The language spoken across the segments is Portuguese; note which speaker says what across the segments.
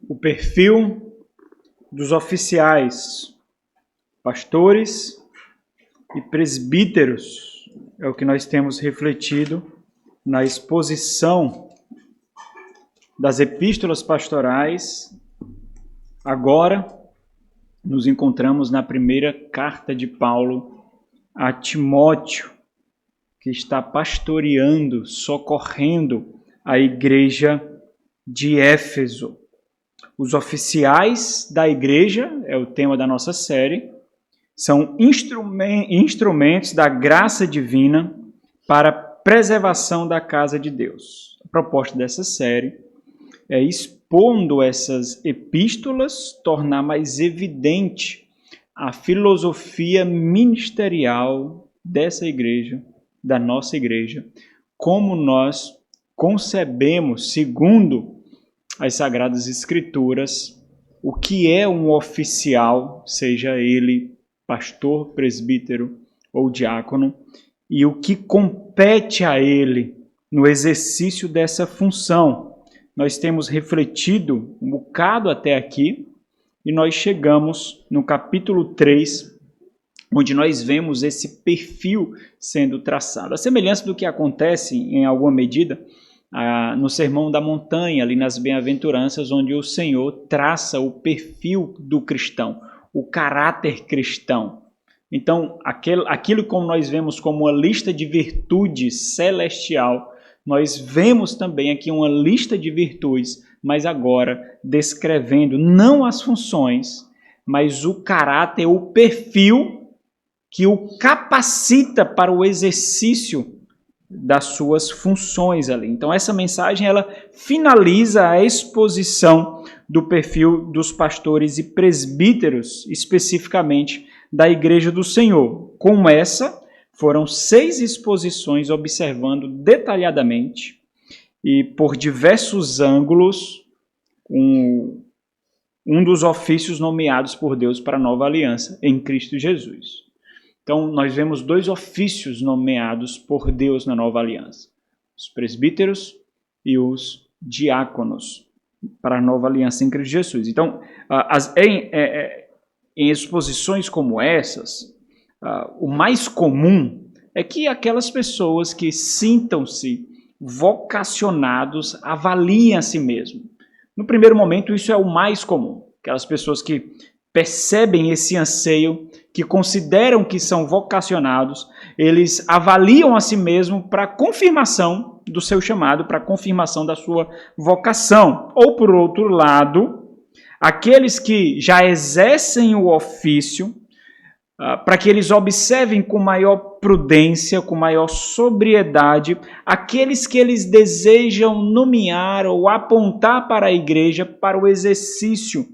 Speaker 1: o perfil dos oficiais, pastores e presbíteros. É o que nós temos refletido na exposição das epístolas pastorais. Agora nos encontramos na primeira carta de Paulo a Timóteo, que está pastoreando, socorrendo a igreja de Éfeso. Os oficiais da igreja, é o tema da nossa série, são instrumentos da graça divina para a preservação da casa de Deus. A proposta dessa série é, expondo essas epístolas, tornar mais evidente a filosofia ministerial dessa igreja, da nossa igreja, como nós concebemos, segundo as Sagradas Escrituras, o que é um oficial, seja ele pastor, presbítero ou diácono, e o que compete a ele no exercício dessa função. Nós temos refletido um bocado até aqui, e nós chegamos no capítulo 3, onde nós vemos esse perfil sendo traçado. A semelhança do que acontece, em alguma medida, no Sermão da Montanha, ali nas Bem-aventuranças, onde o Senhor traça o perfil do cristão, o caráter cristão. Então, aquilo como nós vemos como uma lista de virtudes celestial, nós vemos também aqui uma lista de virtudes, mas agora descrevendo não as funções, mas o caráter, o perfil que o capacita para o exercício das suas funções ali. Então essa mensagem ela finaliza a exposição do perfil dos pastores e presbíteros, especificamente da Igreja do Senhor. Com essa, foram 6 exposições observando detalhadamente e por diversos ângulos um dos ofícios nomeados por Deus para a nova aliança em Cristo Jesus. Então, nós vemos 2 ofícios nomeados por Deus na nova aliança. Os presbíteros e os diáconos para a nova aliança em Cristo Jesus. Então, em exposições como essas, o mais comum é que aquelas pessoas que sintam-se vocacionados avaliem a si mesmo. No primeiro momento, isso é o mais comum. Aquelas pessoas que percebem esse anseio, que consideram que são vocacionados, eles avaliam a si mesmo para confirmação do seu chamado, para confirmação da sua vocação. Ou, por outro lado, aqueles que já exercem o ofício, para que eles observem com maior prudência, com maior sobriedade, aqueles que eles desejam nomear ou apontar para a igreja para o exercício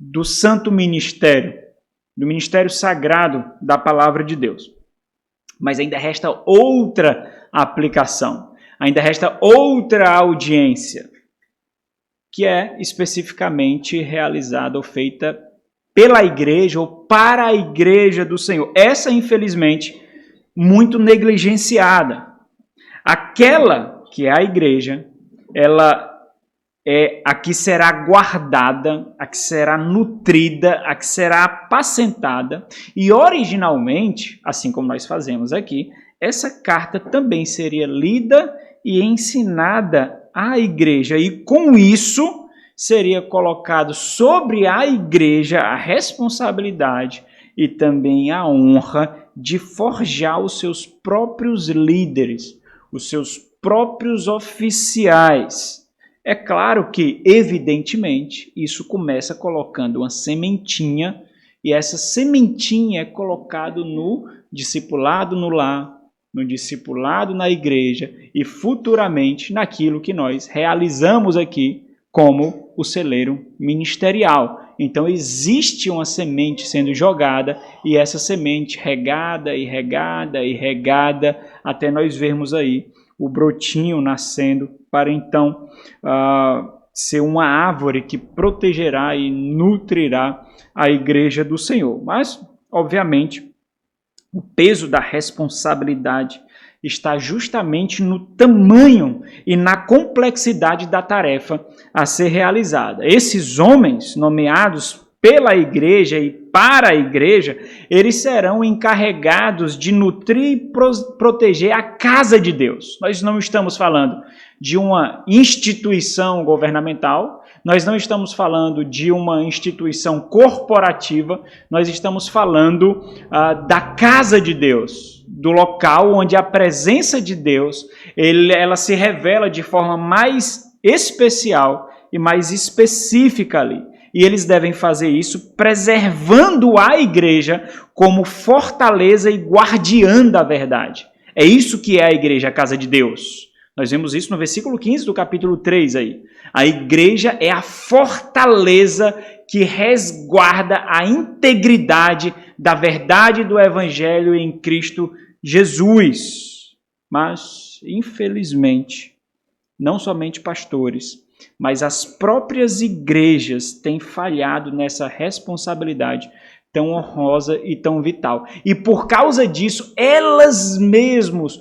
Speaker 1: do santo ministério, do ministério sagrado da palavra de Deus. Mas ainda resta outra aplicação, ainda resta outra audiência, que é especificamente realizada ou feita pela igreja ou para a igreja do Senhor. Essa, infelizmente, muito negligenciada. Aquela que é a igreja, ela é a que será guardada, a que será nutrida, a que será apacentada. E originalmente, assim como nós fazemos aqui, essa carta também seria lida e ensinada à igreja. E com isso, seria colocado sobre a igreja a responsabilidade e também a honra de forjar os seus próprios líderes, os seus próprios oficiais. É claro que, evidentemente, isso começa colocando uma sementinha, e essa sementinha é colocada no discipulado no lar, no discipulado na igreja e futuramente naquilo que nós realizamos aqui como o celeiro ministerial. Então existe uma semente sendo jogada e essa semente regada e regada e regada até nós vermos aí o brotinho nascendo para então ser uma árvore que protegerá e nutrirá a igreja do Senhor. Mas, obviamente, o peso da responsabilidade está justamente no tamanho e na complexidade da tarefa a ser realizada. Esses homens nomeados pela igreja e para a igreja, eles serão encarregados de nutrir e proteger a casa de Deus. Nós não estamos falando de uma instituição governamental, nós não estamos falando de uma instituição corporativa, nós estamos falando da casa de Deus, do local onde a presença de Deus ela se revela de forma mais especial e mais específica ali. E eles devem fazer isso preservando a igreja como fortaleza e guardiã da verdade. É isso que é a igreja, a casa de Deus. Nós vemos isso no versículo 15 do capítulo 3 aí. A igreja é a fortaleza que resguarda a integridade da verdade do evangelho em Cristo Jesus. Mas, infelizmente, não somente pastores, mas as próprias igrejas têm falhado nessa responsabilidade tão honrosa e tão vital. E por causa disso, elas mesmas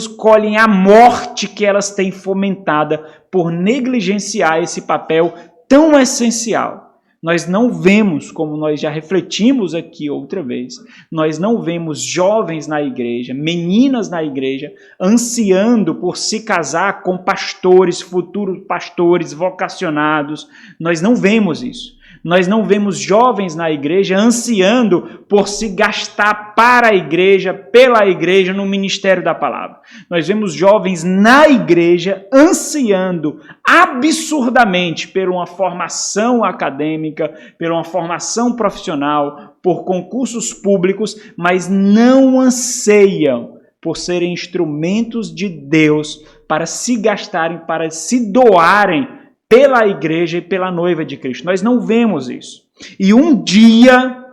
Speaker 1: colhem a morte que elas têm fomentada por negligenciar esse papel tão essencial. Nós não vemos, como nós já refletimos aqui outra vez, nós não vemos jovens na igreja, meninas na igreja, ansiando por se casar com pastores, futuros pastores vocacionados. Nós não vemos isso. Nós não vemos jovens na igreja ansiando por se gastar para a igreja, pela igreja, no ministério da palavra. Nós vemos jovens na igreja ansiando absurdamente por uma formação acadêmica, por uma formação profissional, por concursos públicos, mas não anseiam por serem instrumentos de Deus para se gastarem, para se doarem pela igreja e pela noiva de Cristo. Nós não vemos isso. E um dia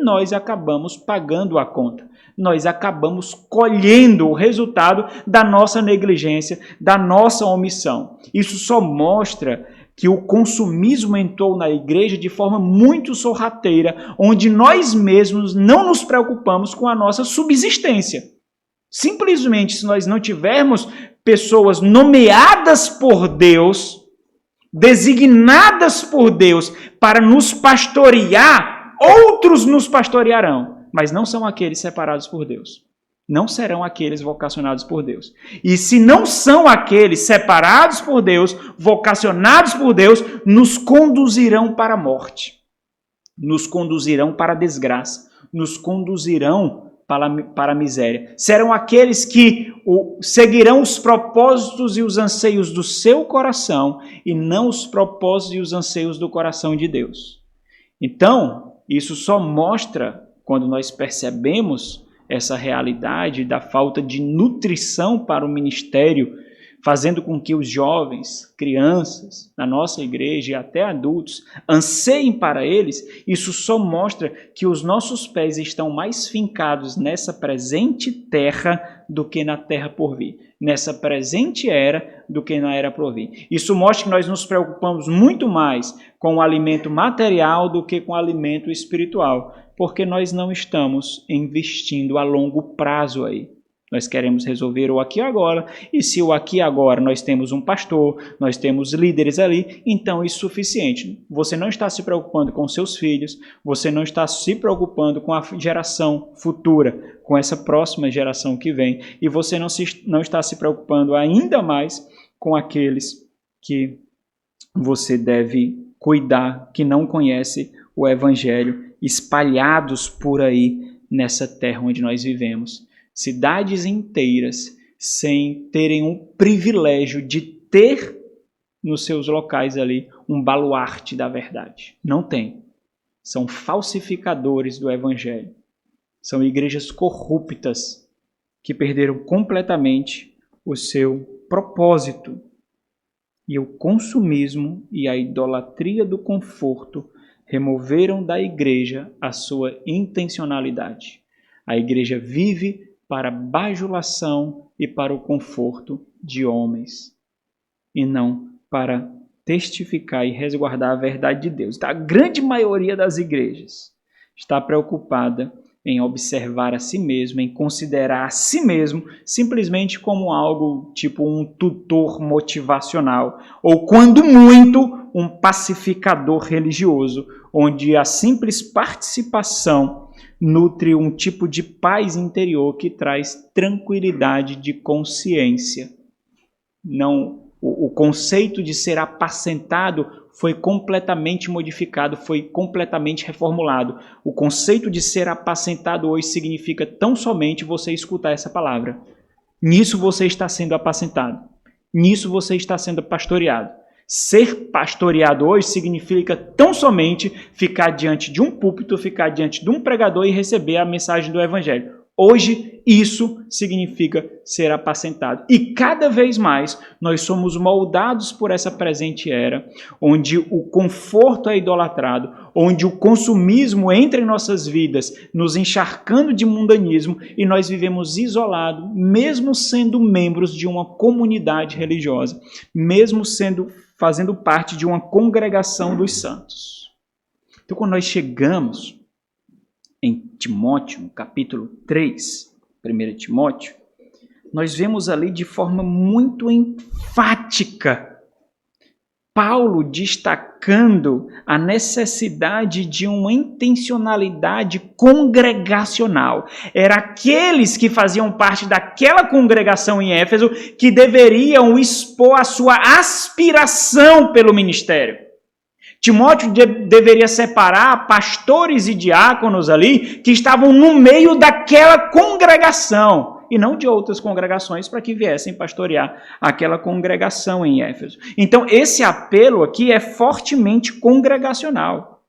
Speaker 1: nós acabamos pagando a conta. Nós acabamos colhendo o resultado da nossa negligência, da nossa omissão. Isso só mostra que o consumismo entrou na igreja de forma muito sorrateira, onde nós mesmos não nos preocupamos com a nossa subsistência. Simplesmente, se nós não tivermos pessoas nomeadas por Deus, designadas por Deus para nos pastorear, outros nos pastorearão, mas não são aqueles separados por Deus. Não serão aqueles vocacionados por Deus. E se não são aqueles separados por Deus, vocacionados por Deus, nos conduzirão para a morte, nos conduzirão para a desgraça, nos conduzirão para a miséria. Serão aqueles que seguirão os propósitos e os anseios do seu coração e não os propósitos e os anseios do coração de Deus. Então, isso só mostra, quando nós percebemos essa realidade da falta de nutrição para o ministério, fazendo com que os jovens, crianças da nossa igreja e até adultos anseiem para eles, isso só mostra que os nossos pés estão mais fincados nessa presente terra do que na terra por vir, nessa presente era do que na era por vir. Isso mostra que nós nos preocupamos muito mais com o alimento material do que com o alimento espiritual, porque nós não estamos investindo a longo prazo aí. Nós queremos resolver o aqui e agora, e se o aqui e agora nós temos um pastor, nós temos líderes ali, então isso é suficiente. Você não está se preocupando com seus filhos, você não está se preocupando com a geração futura, com essa próxima geração que vem, e você não está se preocupando ainda mais com aqueles que você deve cuidar, que não conhecem o Evangelho, espalhados por aí nessa terra onde nós vivemos. Cidades inteiras sem terem um privilégio de ter nos seus locais ali um baluarte da verdade. Não tem. São falsificadores do evangelho. São igrejas corruptas que perderam completamente o seu propósito. E o consumismo e a idolatria do conforto removeram da igreja a sua intencionalidade. A igreja vive para a bajulação e para o conforto de homens, e não para testificar e resguardar a verdade de Deus. Então, a grande maioria das igrejas está preocupada em observar a si mesmo, em considerar a si mesmo simplesmente como algo tipo um tutor motivacional, ou quando muito, um pacificador religioso, onde a simples participação nutre um tipo de paz interior que traz tranquilidade de consciência. Não, o conceito de ser apacentado foi completamente modificado, foi completamente reformulado. O conceito de ser apacentado hoje significa tão somente você escutar essa palavra. Nisso você está sendo apacentado. Nisso você está sendo pastoreado. Ser pastoreado hoje significa tão somente ficar diante de um púlpito, ficar diante de um pregador e receber a mensagem do Evangelho. Hoje, isso significa ser apacentado. E cada vez mais, nós somos moldados por essa presente era, onde o conforto é idolatrado, onde o consumismo entra em nossas vidas, nos encharcando de mundanismo, e nós vivemos isolados, mesmo sendo membros de uma comunidade religiosa, mesmo fazendo parte de uma congregação dos santos. Então, quando nós chegamos em Timóteo, no capítulo 3, 1 Timóteo, nós vemos ali de forma muito enfática Paulo destacando a necessidade de uma intencionalidade congregacional. Era aqueles que faziam parte daquela congregação em Éfeso que deveriam expor a sua aspiração pelo ministério. Timóteo deveria separar pastores e diáconos ali que estavam no meio daquela congregação e não de outras congregações para que viessem pastorear aquela congregação em Éfeso. Então, esse apelo aqui é fortemente congregacional.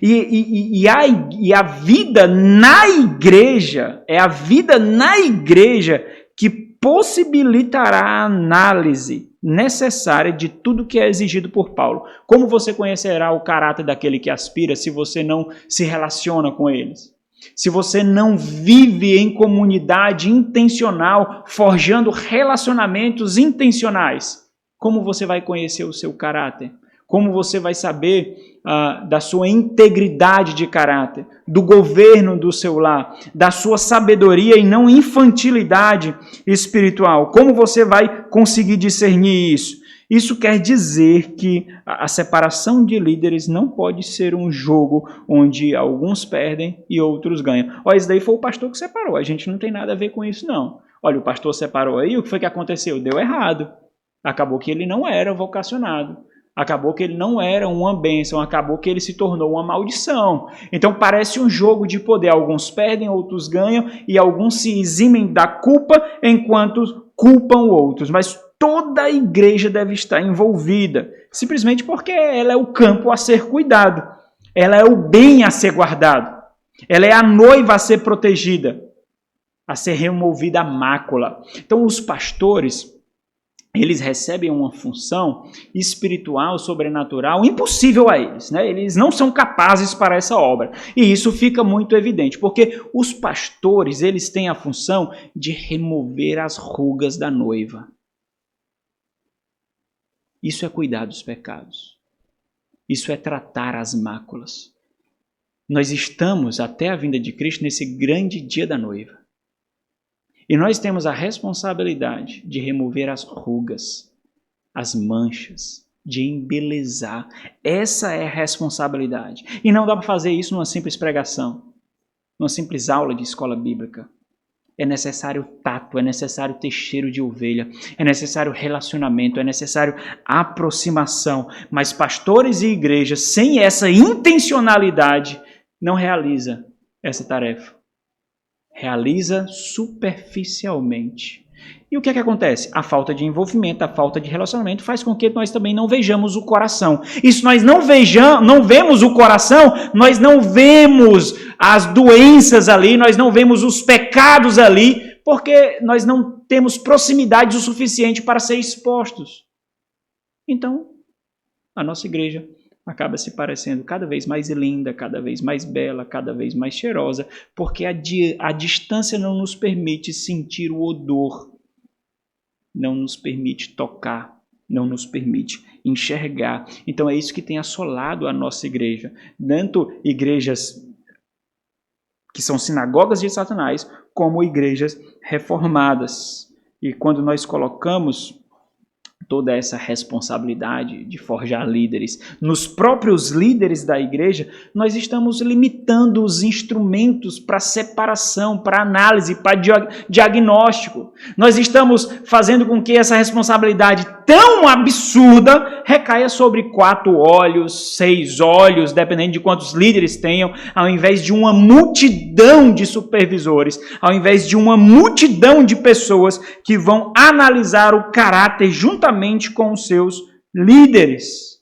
Speaker 1: E a vida na igreja, é a vida na igreja que possibilitará a análise necessária de tudo que é exigido por Paulo. Como você conhecerá o caráter daquele que aspira se você não se relaciona com eles? Se você não vive em comunidade intencional, forjando relacionamentos intencionais, como você vai conhecer o seu caráter? Como você vai saber da sua integridade de caráter, do governo do seu lar, da sua sabedoria e não infantilidade espiritual? Como você vai conseguir discernir isso? Isso quer dizer que a separação de líderes não pode ser um jogo onde alguns perdem e outros ganham. Olha, isso daí foi o pastor que separou, a gente não tem nada a ver com isso não. Olha, o pastor separou aí, o que foi que aconteceu? Deu errado. Acabou que ele não era vocacionado. Acabou que ele não era uma bênção, acabou que ele se tornou uma maldição. Então parece um jogo de poder. Alguns perdem, outros ganham, e alguns se eximem da culpa enquanto culpam outros. Mas toda a igreja deve estar envolvida, simplesmente porque ela é o campo a ser cuidado. Ela é o bem a ser guardado. Ela é a noiva a ser protegida, a ser removida a mácula. Então os pastores, eles recebem uma função espiritual, sobrenatural, impossível a eles, né? Eles não são capazes para essa obra. E isso fica muito evidente, porque os pastores, eles têm a função de remover as rugas da noiva. Isso é cuidar dos pecados. Isso é tratar as máculas. Nós estamos, até a vinda de Cristo, nesse grande dia da noiva. E nós temos a responsabilidade de remover as rugas, as manchas, de embelezar. Essa é a responsabilidade. E não dá para fazer isso numa simples pregação, numa simples aula de escola bíblica. É necessário tato, é necessário ter cheiro de ovelha, é necessário relacionamento, é necessário aproximação. Mas pastores e igrejas, sem essa intencionalidade, não realiza essa tarefa. Realiza superficialmente. E o que é que acontece? A falta de envolvimento, a falta de relacionamento faz com que nós também não vejamos o coração. E se nós não vemos o coração, nós não vemos as doenças ali, nós não vemos os pecados ali, porque nós não temos proximidade o suficiente para ser expostos. Então, a nossa igreja acaba se parecendo cada vez mais linda, cada vez mais bela, cada vez mais cheirosa, porque a distância não nos permite sentir o odor, não nos permite tocar, não nos permite enxergar. Então é isso que tem assolado a nossa igreja. Tanto igrejas que são sinagogas de Satanás, como igrejas reformadas. E quando nós colocamos toda essa responsabilidade de forjar líderes nos próprios líderes da igreja, nós estamos limitando os instrumentos para separação, para análise, para diagnóstico. Nós estamos fazendo com que essa responsabilidade tão absurda recaia sobre 4 olhos, 6 olhos, dependendo de quantos líderes tenham, ao invés de uma multidão de supervisores, ao invés de uma multidão de pessoas que vão analisar o caráter juntamente com os seus líderes.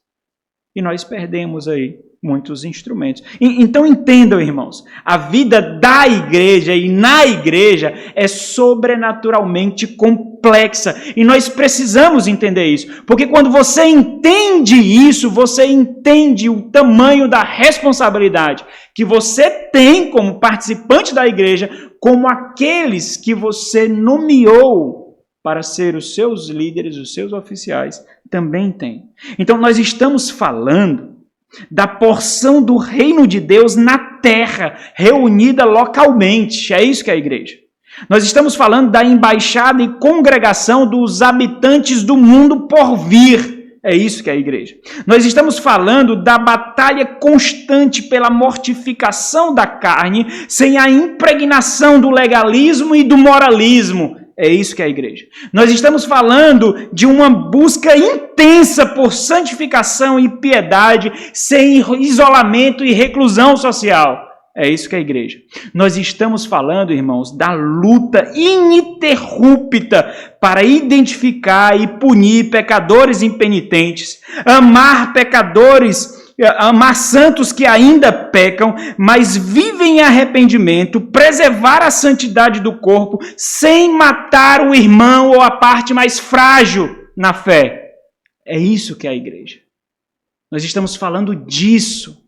Speaker 1: E nós perdemos aí muitos instrumentos. Então entendam, irmãos, a vida da igreja e na igreja é sobrenaturalmente complexa. E nós precisamos entender isso. Porque quando você entende isso, você entende o tamanho da responsabilidade que você tem como participante da igreja, como aqueles que você nomeou para ser os seus líderes, os seus oficiais, também têm. Então nós estamos falando da porção do reino de Deus na terra, reunida localmente. É isso que é a igreja. Nós estamos falando da embaixada e congregação dos habitantes do mundo por vir. É isso que é a igreja. Nós estamos falando da batalha constante pela mortificação da carne, sem a impregnação do legalismo e do moralismo. É isso que é a igreja. Nós estamos falando de uma busca intensa por santificação e piedade, sem isolamento e reclusão social. É isso que é a igreja. Nós estamos falando, irmãos, da luta ininterrupta para identificar e punir pecadores impenitentes, amar pecadores, amar santos que ainda pecam, mas vivem em arrependimento, preservar a santidade do corpo, sem matar o irmão ou a parte mais frágil na fé. É isso que é a igreja. Nós estamos falando disso.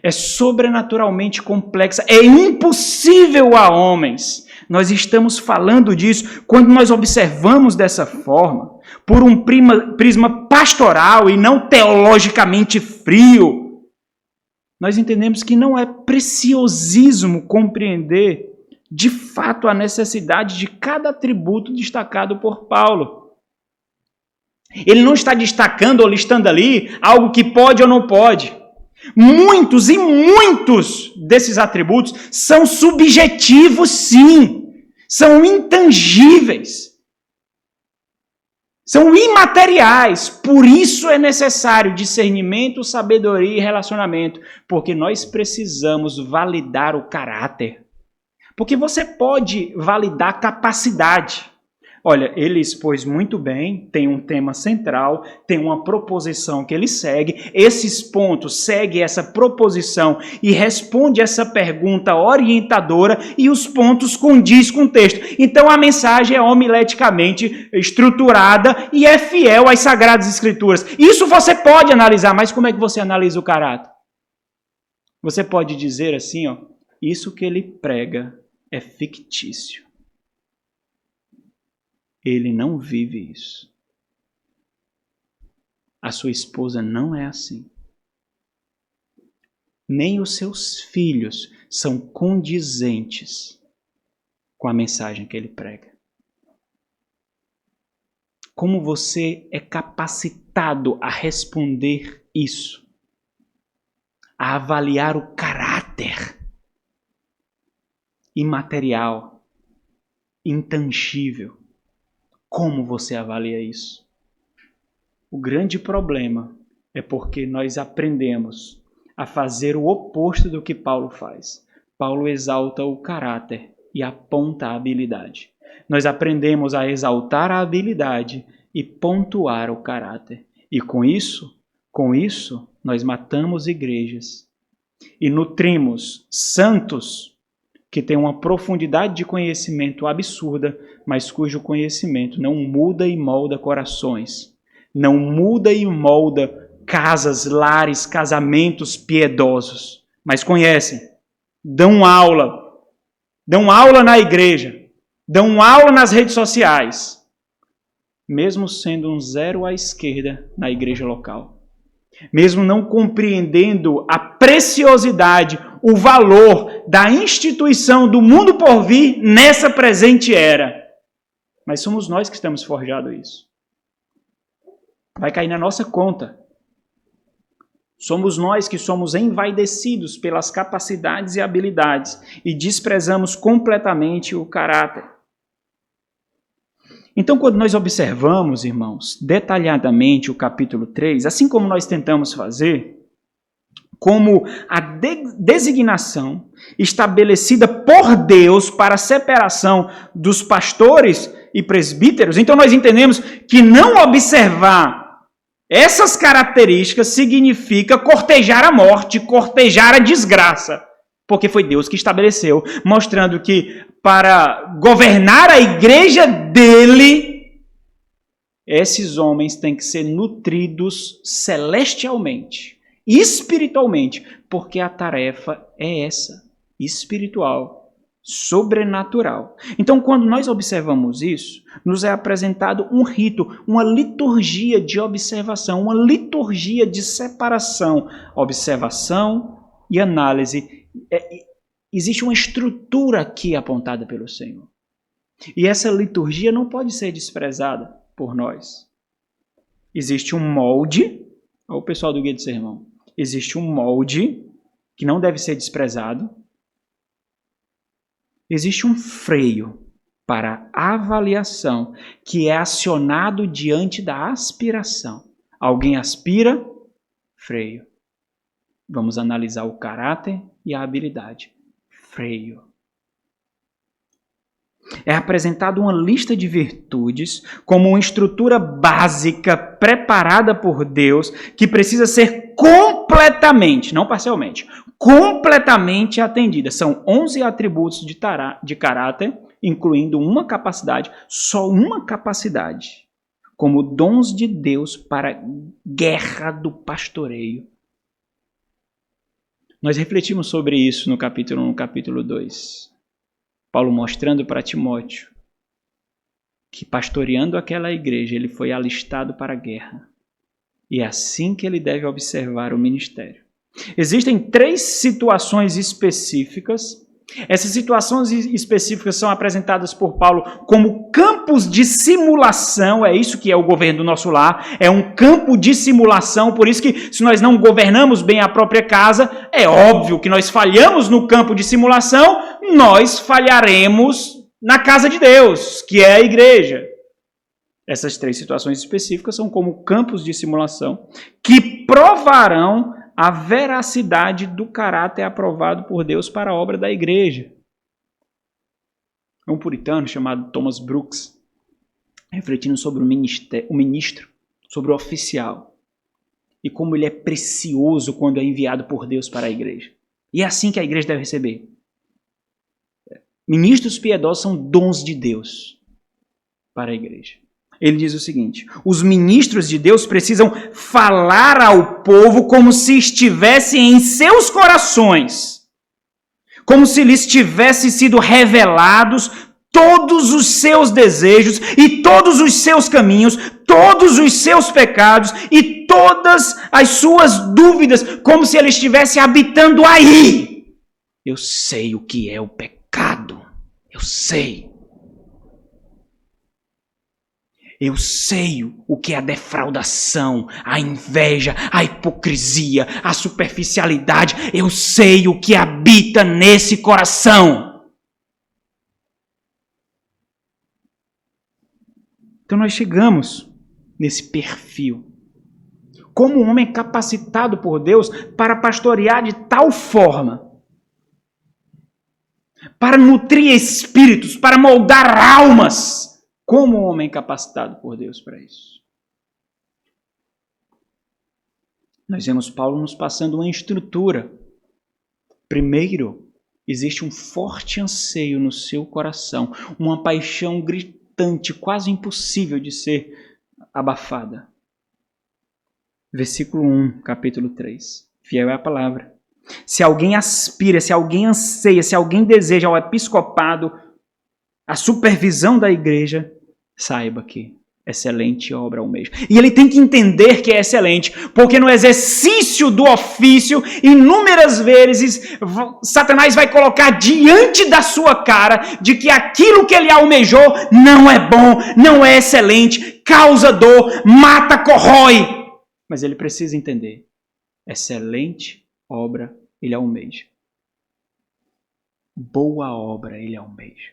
Speaker 1: É sobrenaturalmente complexa, é impossível a homens. Nós estamos falando disso quando nós observamos dessa forma, por um prisma pastoral e não teologicamente frio. Nós entendemos que não é preciosismo compreender de fato a necessidade de cada atributo destacado por Paulo. Ele não está destacando ou listando ali algo que pode ou não pode. Muitos e muitos desses atributos são subjetivos, sim. São intangíveis. São imateriais. Por isso é necessário discernimento, sabedoria e relacionamento. Porque nós precisamos validar o caráter. Porque você pode validar capacidade. Olha, ele expôs muito bem, tem um tema central, tem uma proposição que ele segue, esses pontos seguem essa proposição e responde essa pergunta orientadora e os pontos condiz com o texto. Então a mensagem é homileticamente estruturada e é fiel às Sagradas Escrituras. Isso você pode analisar, mas como é que você analisa o caráter? Você pode dizer assim, ó, isso que ele prega é fictício. Ele não vive isso. A sua esposa não é assim. Nem os seus filhos são condizentes com a mensagem que ele prega. Como você é capacitado a responder isso? A avaliar o caráter imaterial, intangível. Como você avalia isso? O grande problema é porque nós aprendemos a fazer o oposto do que Paulo faz. Paulo exalta o caráter e aponta a habilidade. Nós aprendemos a exaltar a habilidade e pontuar o caráter. E com isso, nós matamos igrejas e nutrimos santos que tem uma profundidade de conhecimento absurda, mas cujo conhecimento não muda e molda corações, não muda e molda casas, lares, casamentos piedosos, mas conhecem, dão aula na igreja, dão aula nas redes sociais, mesmo sendo um zero à esquerda na igreja local. mesmo não compreendendo a preciosidade, o valor da instituição do mundo por vir nessa presente era. Mas somos nós que estamos forjando isso. Vai cair na nossa conta. Somos nós que somos envaidecidos pelas capacidades e habilidades e desprezamos completamente o caráter. Então, quando nós observamos, irmãos, detalhadamente o capítulo 3, assim como nós tentamos fazer, como a designação estabelecida por Deus para a separação dos pastores e presbíteros, então nós entendemos que não observar essas características significa cortejar a morte, cortejar a desgraça, porque foi Deus que estabeleceu, mostrando que para governar a igreja dele, esses homens têm que ser nutridos celestialmente, espiritualmente, porque a tarefa é essa, espiritual, sobrenatural. Então, quando nós observamos isso, nos é apresentado um rito, uma liturgia de observação, uma liturgia de separação, observação e análise. Existe uma estrutura aqui apontada pelo Senhor. E essa liturgia não pode ser desprezada por nós. Existe um molde, olha o pessoal do Guia de Sermão, existe um molde que não deve ser desprezado. Existe um freio para avaliação que é acionado diante da aspiração. Alguém aspira, freio. Vamos analisar o caráter e a habilidade. Freio. É apresentada uma lista de virtudes como uma estrutura básica preparada por Deus que precisa ser completamente, não parcialmente, completamente atendida. São 11 atributos de caráter, incluindo uma capacidade, só uma capacidade, como dons de Deus para a guerra do pastoreio. Nós refletimos sobre isso no capítulo 1, no capítulo 2. Paulo mostrando para Timóteo que pastoreando aquela igreja ele foi alistado para a guerra. E é assim que ele deve observar o ministério. Existem 3 situações específicas. Essas situações específicas são apresentadas por Paulo como campos de simulação. É isso que é o governo do nosso lar. É um campo de simulação. Por isso que se nós não governamos bem a própria casa, é óbvio que nós falhamos no campo de simulação, nós falharemos na casa de Deus, que é a igreja. Essas 3 situações específicas são como campos de simulação que provarão a veracidade do caráter aprovado por Deus para a obra da igreja. Um puritano chamado Thomas Brooks, refletindo sobre o ministro, sobre o oficial, e como ele é precioso quando é enviado por Deus para a igreja. E é assim que a igreja deve receber. Ministros piedosos são dons de Deus para a igreja. Ele diz o seguinte: os ministros de Deus precisam falar ao povo como se estivesse em seus corações, como se lhes tivessem sido revelados todos os seus desejos e todos os seus caminhos, todos os seus pecados e todas as suas dúvidas, como se ele estivesse habitando aí. Eu sei o que é o pecado, eu sei. Eu sei o que é a defraudação, a inveja, a hipocrisia, a superficialidade. Eu sei o que habita nesse coração. Então nós chegamos nesse perfil. Como um homem capacitado por Deus para pastorear de tal forma, para nutrir espíritos, para moldar almas. Como um homem capacitado por Deus para isso? Nós vemos Paulo nos passando uma estrutura. Primeiro, existe um forte anseio no seu coração, uma paixão gritante, quase impossível de ser abafada. Versículo 1, capítulo 3. Fiel é a palavra. Se alguém aspira, se alguém anseia, se alguém deseja ao episcopado, a supervisão da igreja, saiba que excelente obra almeja. E ele tem que entender que é excelente, porque no exercício do ofício, inúmeras vezes, Satanás vai colocar diante da sua cara de que aquilo que ele almejou não é bom, não é excelente, causa dor, mata, corrói. Mas ele precisa entender, excelente obra ele almeja. Boa obra ele almeja.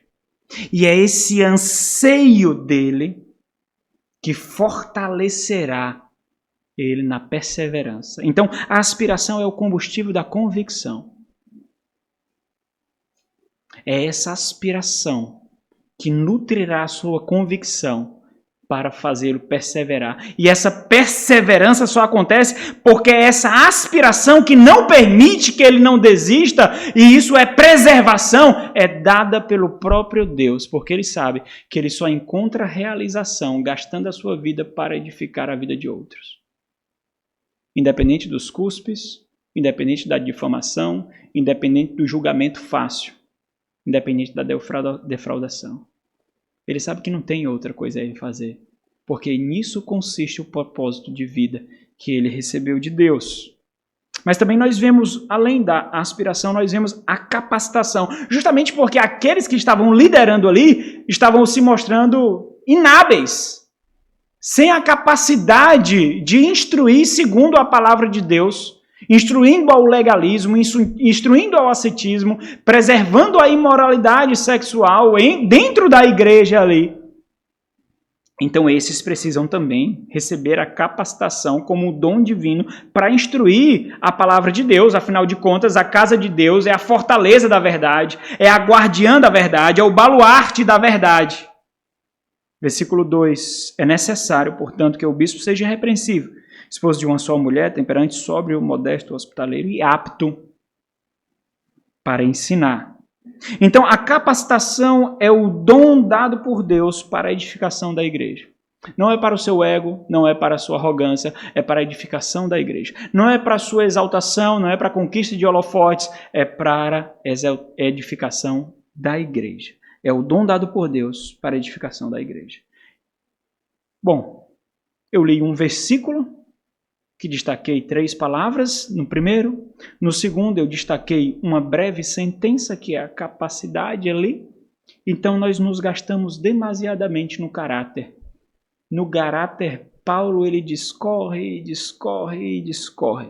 Speaker 1: E é esse anseio dele que fortalecerá ele na perseverança. Então, a aspiração é o combustível da convicção. É essa aspiração que nutrirá a sua convicção para fazê-lo perseverar. E essa perseverança só acontece porque é essa aspiração que não permite que ele não desista, e isso é preservação, é dada pelo próprio Deus, porque ele sabe que ele só encontra realização gastando a sua vida para edificar a vida de outros. Independente dos cuspes, independente da difamação, independente do julgamento fácil, independente da defraudação. Ele sabe que não tem outra coisa a ele fazer, porque nisso consiste o propósito de vida que ele recebeu de Deus. Mas também nós vemos, além da aspiração, nós vemos a capacitação, justamente porque aqueles que estavam liderando ali estavam se mostrando inábeis, sem a capacidade de instruir segundo a palavra de Deus, instruindo ao legalismo, instruindo ao ascetismo, preservando a imoralidade sexual dentro da igreja ali. Então esses precisam também receber a capacitação como um dom divino para instruir a palavra de Deus. Afinal de contas, a casa de Deus é a fortaleza da verdade, é a guardiã da verdade, é o baluarte da verdade. Versículo 2. É necessário, portanto, que o bispo seja repreensível, esposo de uma só mulher, temperante, sóbrio, modesto, hospitaleiro e apto para ensinar. Então, a capacitação é o dom dado por Deus para a edificação da igreja. Não é para o seu ego, não é para a sua arrogância, é para a edificação da igreja. Não é para a sua exaltação, não é para a conquista de holofotes, é para a edificação da igreja. É o dom dado por Deus para a edificação da igreja. Bom, eu li um versículo que destaquei 3 palavras no primeiro. No segundo, eu destaquei uma breve sentença, que é a capacidade ali. Então, nós nos gastamos demasiadamente no caráter. No caráter, Paulo ele discorre,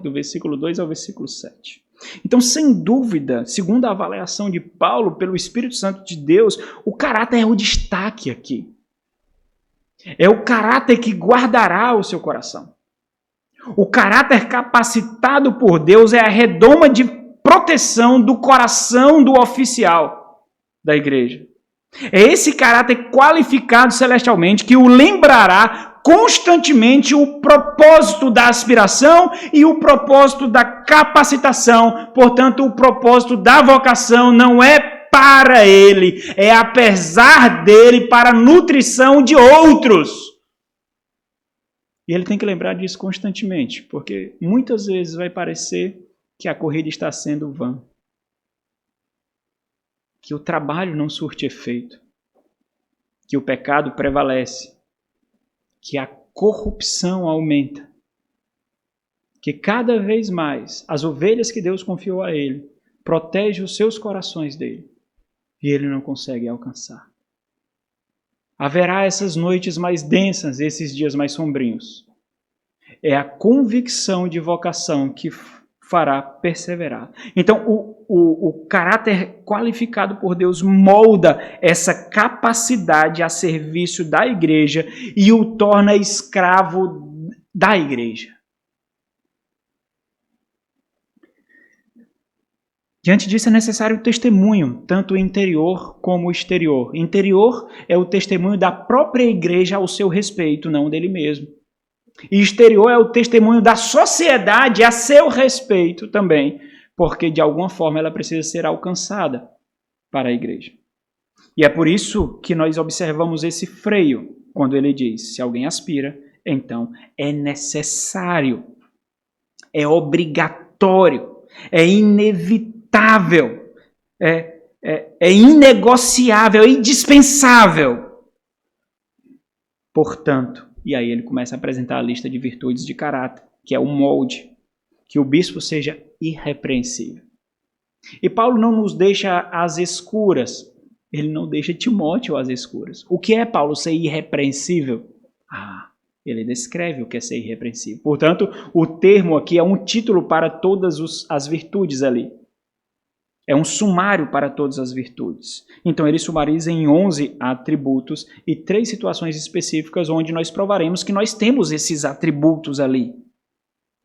Speaker 1: do versículo 2 ao versículo 7. Então, sem dúvida, segundo a avaliação de Paulo, pelo Espírito Santo de Deus, o caráter é o destaque aqui. É o caráter que guardará o seu coração. O caráter capacitado por Deus é a redoma de proteção do coração do oficial da igreja. É esse caráter qualificado celestialmente que o lembrará constantemente o propósito da aspiração e o propósito da capacitação. Portanto, o propósito da vocação não é para ele, é apesar dele para a nutrição de outros. E ele tem que lembrar disso constantemente, porque muitas vezes vai parecer que a corrida está sendo vã, que o trabalho não surte efeito, que o pecado prevalece, que a corrupção aumenta, que cada vez mais as ovelhas que Deus confiou a ele protegem os seus corações dele e ele não consegue alcançar. Haverá essas noites mais densas, esses dias mais sombrios. É a convicção de vocação que fará perseverar. Então, o caráter qualificado por Deus molda essa capacidade a serviço da igreja e o torna escravo da igreja. Diante disso é necessário o testemunho, tanto o interior como o exterior. Interior é o testemunho da própria igreja ao seu respeito, não dele mesmo. E exterior é o testemunho da sociedade a seu respeito também, porque de alguma forma ela precisa ser alcançada para a igreja. E é por isso que nós observamos esse freio, quando ele diz, se alguém aspira, então é necessário, é obrigatório, é inevitável, é inegociável, é indispensável. Portanto, e aí ele começa a apresentar a lista de virtudes de caráter, que é o molde, que o bispo seja irrepreensível. E Paulo não nos deixa às escuras, ele não deixa Timóteo às escuras. O que é, Paulo, ser irrepreensível? Ele descreve o que é ser irrepreensível. Portanto, o termo aqui é um título para todas as virtudes ali. É um sumário para todas as virtudes. Então, ele sumariza em 11 atributos e 3 situações específicas onde nós provaremos que nós temos esses atributos ali.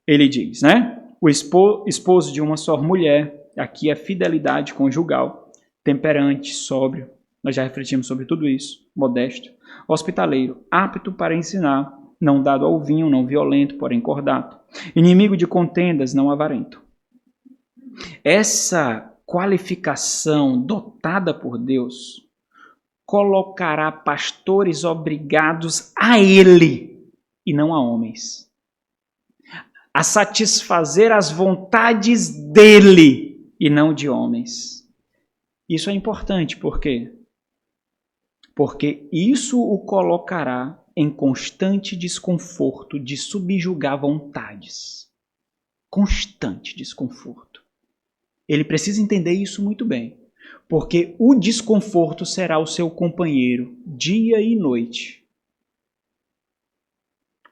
Speaker 1: Ele diz, né? O esposo de uma só mulher, aqui é fidelidade conjugal, temperante, sóbrio, nós já refletimos sobre tudo isso, modesto, hospitaleiro, apto para ensinar, não dado ao vinho, não violento, porém cordato, inimigo de contendas, não avarento. Essa qualificação dotada por Deus colocará pastores obrigados a Ele e não a homens, a satisfazer as vontades dEle e não de homens. Isso é importante, por quê? Porque isso o colocará em constante desconforto de subjugar vontades. Constante desconforto. Ele precisa entender isso muito bem, porque o desconforto será o seu companheiro dia e noite.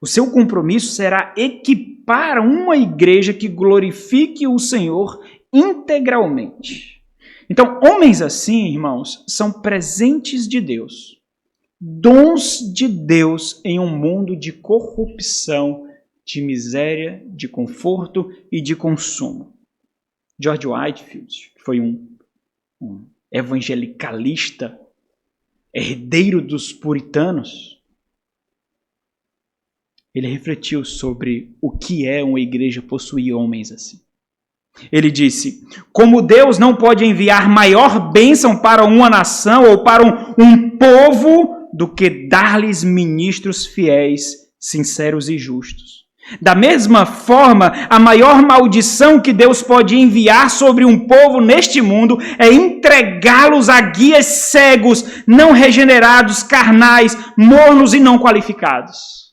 Speaker 1: O seu compromisso será equipar uma igreja que glorifique o Senhor integralmente. Então, homens assim, irmãos, são presentes de Deus, dons de Deus em um mundo de corrupção, de miséria, de conforto e de consumo. George Whitefield, que foi um evangelicalista, herdeiro dos puritanos, ele refletiu sobre o que é uma igreja possuir homens assim. Ele disse, como Deus não pode enviar maior bênção para uma nação ou para um povo do que dar-lhes ministros fiéis, sinceros e justos. Da mesma forma, a maior maldição que Deus pode enviar sobre um povo neste mundo é entregá-los a guias cegos, não regenerados, carnais, mornos e não qualificados.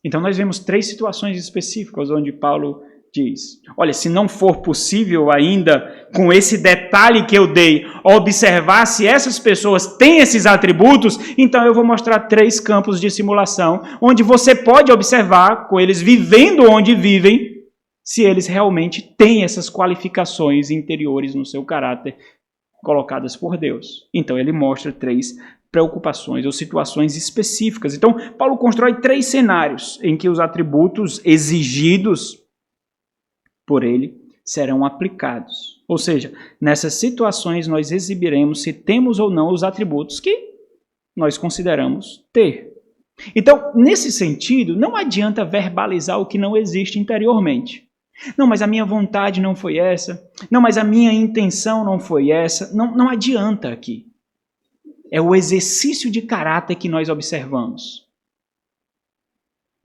Speaker 1: Então nós vemos 3 situações específicas onde Paulo diz, olha, se não for possível ainda, com esse detalhe que eu dei, observar se essas pessoas têm esses atributos, então eu vou mostrar 3 campos de simulação, onde você pode observar, com eles vivendo onde vivem, se eles realmente têm essas qualificações interiores no seu caráter, colocadas por Deus. Então ele mostra 3 preocupações ou situações específicas. Então Paulo constrói 3 cenários em que os atributos exigidos por ele serão aplicados. Ou seja, nessas situações nós exibiremos se temos ou não os atributos que nós consideramos ter. Então, nesse sentido, não adianta verbalizar o que não existe interiormente. Não, mas a minha vontade não foi essa. Não, mas a minha intenção não foi essa. Não adianta aqui. É o exercício de caráter que nós observamos.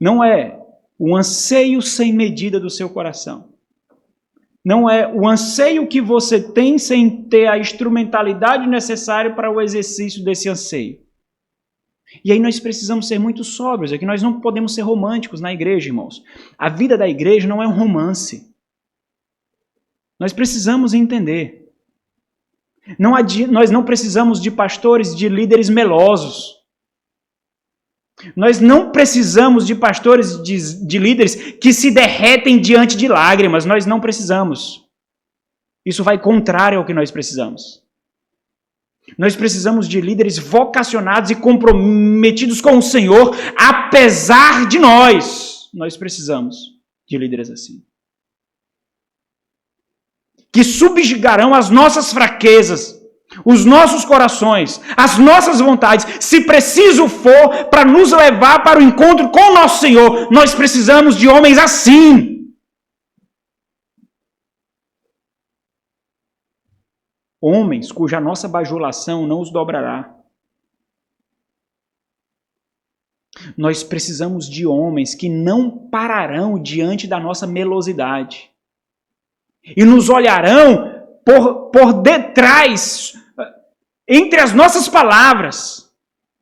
Speaker 1: Não é o anseio sem medida do seu coração. Não é o anseio que você tem sem ter a instrumentalidade necessária para o exercício desse anseio. E aí nós precisamos ser muito sóbrios, é que nós não podemos ser românticos na igreja, irmãos. A vida da igreja não é um romance. Nós precisamos entender. Nós não precisamos de pastores, de líderes melosos. Nós não precisamos de pastores, de líderes que se derretem diante de lágrimas. Nós não precisamos. Isso vai contrário ao que nós precisamos. Nós precisamos de líderes vocacionados e comprometidos com o Senhor, apesar de nós. Nós precisamos de líderes assim. Que subjugarão as nossas fraquezas, os nossos corações, as nossas vontades, se preciso for, para nos levar para o encontro com o nosso Senhor. Nós precisamos de homens assim. Homens cuja nossa bajulação não os dobrará. Nós precisamos de homens que não pararão diante da nossa melosidade e nos olharão por detrás, entre as nossas palavras,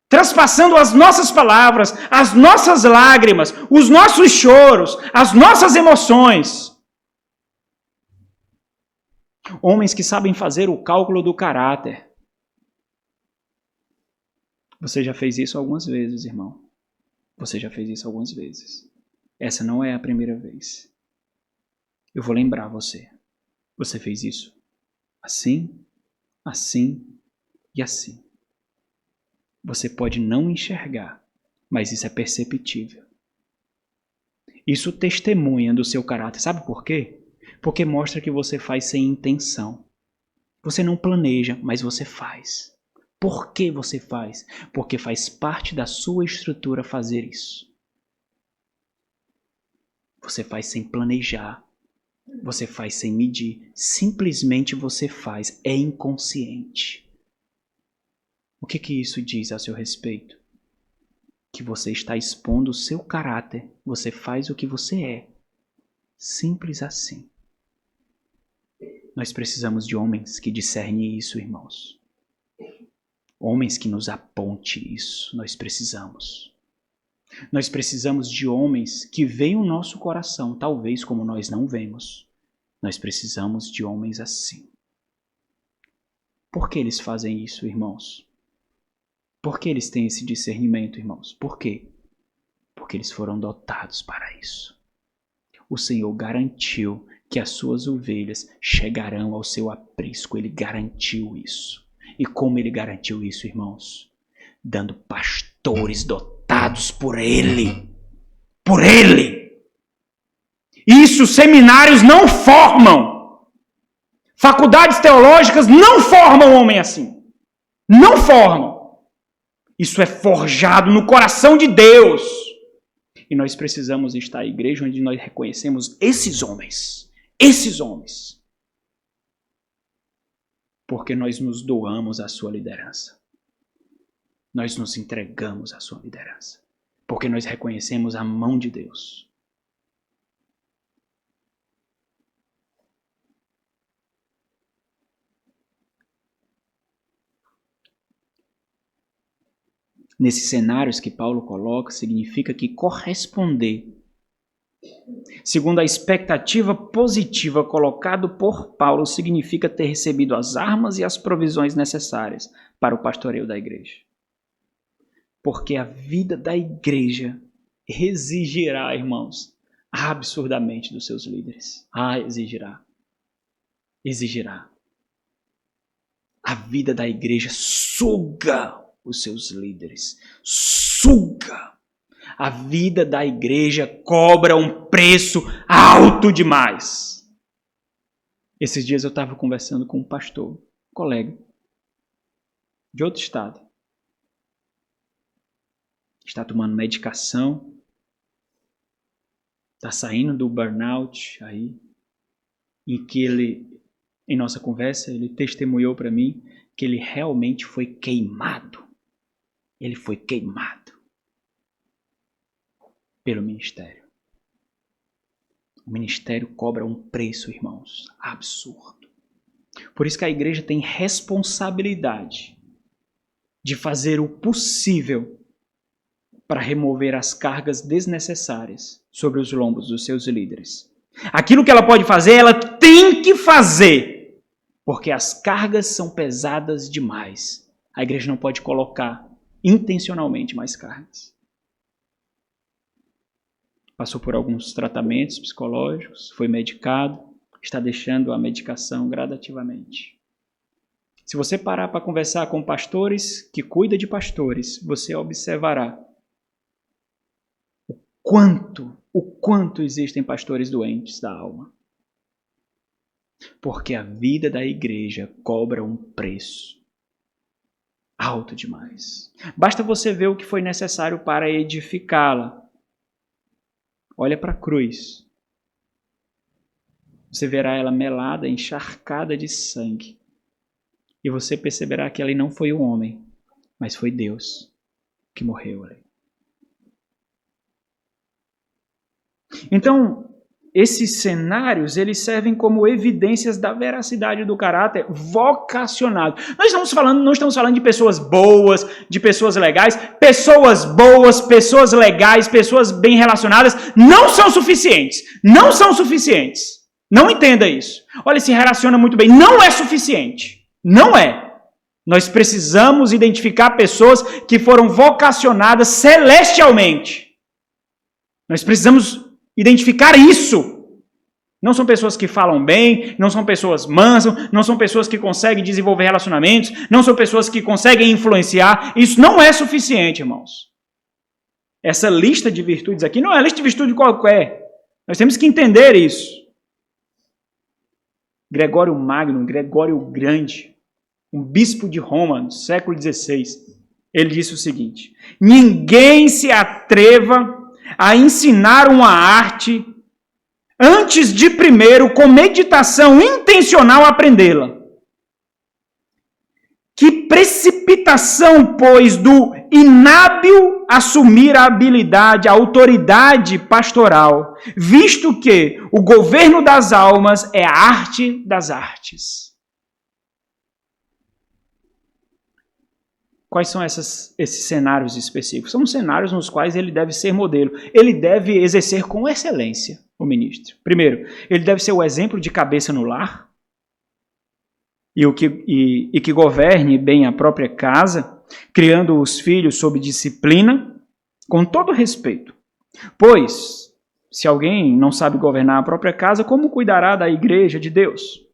Speaker 1: transpassando as nossas palavras, as nossas lágrimas, os nossos choros, as nossas emoções. Homens que sabem fazer o cálculo do caráter. Você já fez isso algumas vezes, irmão. Você já fez isso algumas vezes. Essa não é a primeira vez. Eu vou lembrar você. Você fez isso assim, assim e assim. Você pode não enxergar, mas isso é perceptível. Isso testemunha do seu caráter. Sabe por quê? Porque mostra que você faz sem intenção. Você não planeja, mas você faz. Por que você faz? Porque faz parte da sua estrutura fazer isso. Você faz sem planejar. Você faz sem medir. Simplesmente você faz. É inconsciente. O que isso diz a seu respeito? Que você está expondo o seu caráter. Você faz o que você é. Simples assim. Nós precisamos de homens que discernem isso, irmãos. Homens que nos aponte isso. Nós precisamos. Nós precisamos de homens que veem o nosso coração, talvez como nós não vemos. Nós precisamos de homens assim. Por que eles fazem isso, irmãos? Por que eles têm esse discernimento, irmãos? Por quê? Porque eles foram dotados para isso. O Senhor garantiu que as suas ovelhas chegarão ao seu aprisco. Ele garantiu isso. E como ele garantiu isso, irmãos? Dando pastores dotados por ele. Por ele! Isso seminários não formam. Faculdades teológicas não formam homem assim. Não formam. Isso é forjado no coração de Deus. E nós precisamos estar à igreja onde nós reconhecemos esses homens. Esses homens. Porque nós nos doamos à sua liderança. Nós nos entregamos à sua liderança. Porque nós reconhecemos a mão de Deus. Nesses cenários que Paulo coloca, significa que corresponder, segundo a expectativa positiva colocada por Paulo, significa ter recebido as armas e as provisões necessárias para o pastoreio da igreja. Porque a vida da igreja exigirá, irmãos, absurdamente dos seus líderes. Exigirá. Exigirá. A vida da igreja suga os seus líderes. Suga. A vida da igreja cobra um preço alto demais. Esses dias eu estava conversando com um pastor, um colega, de outro estado. Está tomando medicação. Está saindo do burnout aí. Em que ele, em nossa conversa, ele testemunhou para mim que ele realmente foi queimado. Ele foi queimado pelo ministério. O ministério cobra um preço, irmãos, absurdo. Por isso que a igreja tem responsabilidade de fazer o possível para remover as cargas desnecessárias sobre os lombos dos seus líderes. Aquilo que ela pode fazer, ela tem que fazer, porque as cargas são pesadas demais. A igreja não pode colocar intencionalmente mais cargas. Passou por alguns tratamentos psicológicos, foi medicado, está deixando a medicação gradativamente. Se você parar para conversar com pastores que cuidam de pastores, você observará o quanto existem pastores doentes da alma. Porque a vida da igreja cobra um preço alto demais. Basta você ver o que foi necessário para edificá-la. Olha para a cruz. Você verá ela melada, encharcada de sangue. E você perceberá que ali não foi o homem, mas foi Deus que morreu ali. Então, esses cenários, eles servem como evidências da veracidade do caráter vocacionado. Não estamos falando de pessoas boas, de pessoas legais. Pessoas boas, pessoas legais, pessoas bem relacionadas não são suficientes. Não são suficientes. Não entenda isso. Olha, se relaciona muito bem. Não é suficiente. Não é. Nós precisamos identificar pessoas que foram vocacionadas celestialmente. Nós precisamos identificar isso. Não são pessoas que falam bem, não são pessoas mansas, não são pessoas que conseguem desenvolver relacionamentos, não são pessoas que conseguem influenciar. Isso não é suficiente, irmãos. Essa lista de virtudes aqui não é lista de virtude qualquer. Nós temos que entender isso. Gregório Magno, Gregório o Grande, um bispo de Roma, do século XVI, ele disse o seguinte: ninguém se atreva a ensinar uma arte antes de primeiro, com meditação intencional, aprendê-la. Que precipitação, pois, do inábil assumir a habilidade, a autoridade pastoral, visto que o governo das almas é a arte das artes. Quais são esses cenários específicos? São cenários nos quais ele deve ser modelo. Ele deve exercer com excelência o ministro. Primeiro, ele deve ser o exemplo de cabeça no lar e que governe bem a própria casa, criando os filhos sob disciplina, com todo respeito. Pois, se alguém não sabe governar a própria casa, como cuidará da igreja de Deus?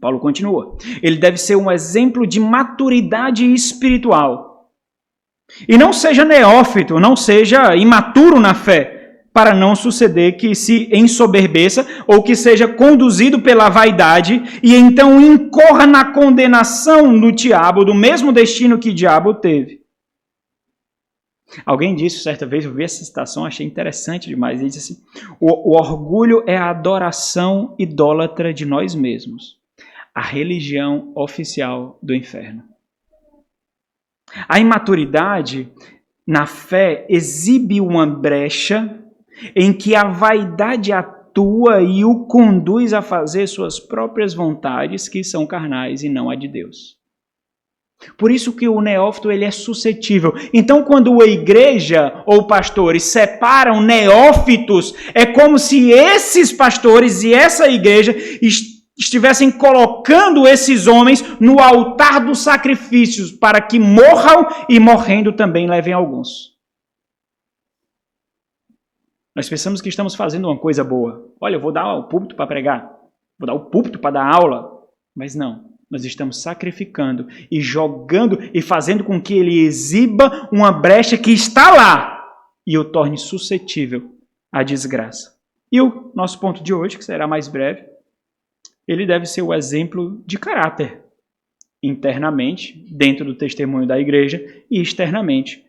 Speaker 1: Paulo continua. Ele deve ser um exemplo de maturidade espiritual. E não seja neófito, não seja imaturo na fé, para não suceder que se ensoberbeça ou que seja conduzido pela vaidade e então incorra na condenação do diabo, do mesmo destino que o diabo teve. Alguém disse certa vez, eu vi essa citação, achei interessante demais, ele disse assim: o orgulho é a adoração idólatra de nós mesmos, a religião oficial do inferno. A imaturidade na fé exibe uma brecha em que a vaidade atua e o conduz a fazer suas próprias vontades, que são carnais e não a de Deus. Por isso que o neófito ele é suscetível. Então, quando a igreja ou pastores separam neófitos, é como se esses pastores e essa igreja estivessem colocando esses homens no altar dos sacrifícios para que morram e morrendo também levem alguns. Nós pensamos que estamos fazendo uma coisa boa. Olha, eu vou dar o púlpito para pregar, vou dar o púlpito para dar aula. Mas não, nós estamos sacrificando e jogando e fazendo com que ele exiba uma brecha que está lá e o torne suscetível à desgraça. E o nosso ponto de hoje, que será mais breve, ele deve ser o exemplo de caráter, internamente, dentro do testemunho da igreja, e externamente,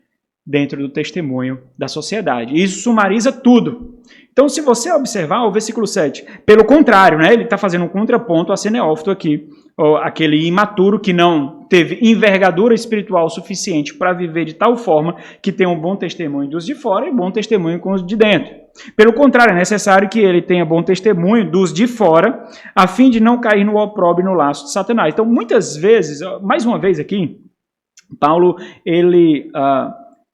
Speaker 1: dentro do testemunho da sociedade. Isso sumariza tudo. Então, se você observar o versículo 7, pelo contrário, né, ele está fazendo um contraponto a ser neófito aqui, aquele imaturo que não teve envergadura espiritual suficiente para viver de tal forma que tem um bom testemunho dos de fora e bom testemunho com os de dentro. Pelo contrário, é necessário que ele tenha bom testemunho dos de fora, a fim de não cair no opróbrio e no laço de Satanás. Então, muitas vezes, mais uma vez aqui, Paulo, ele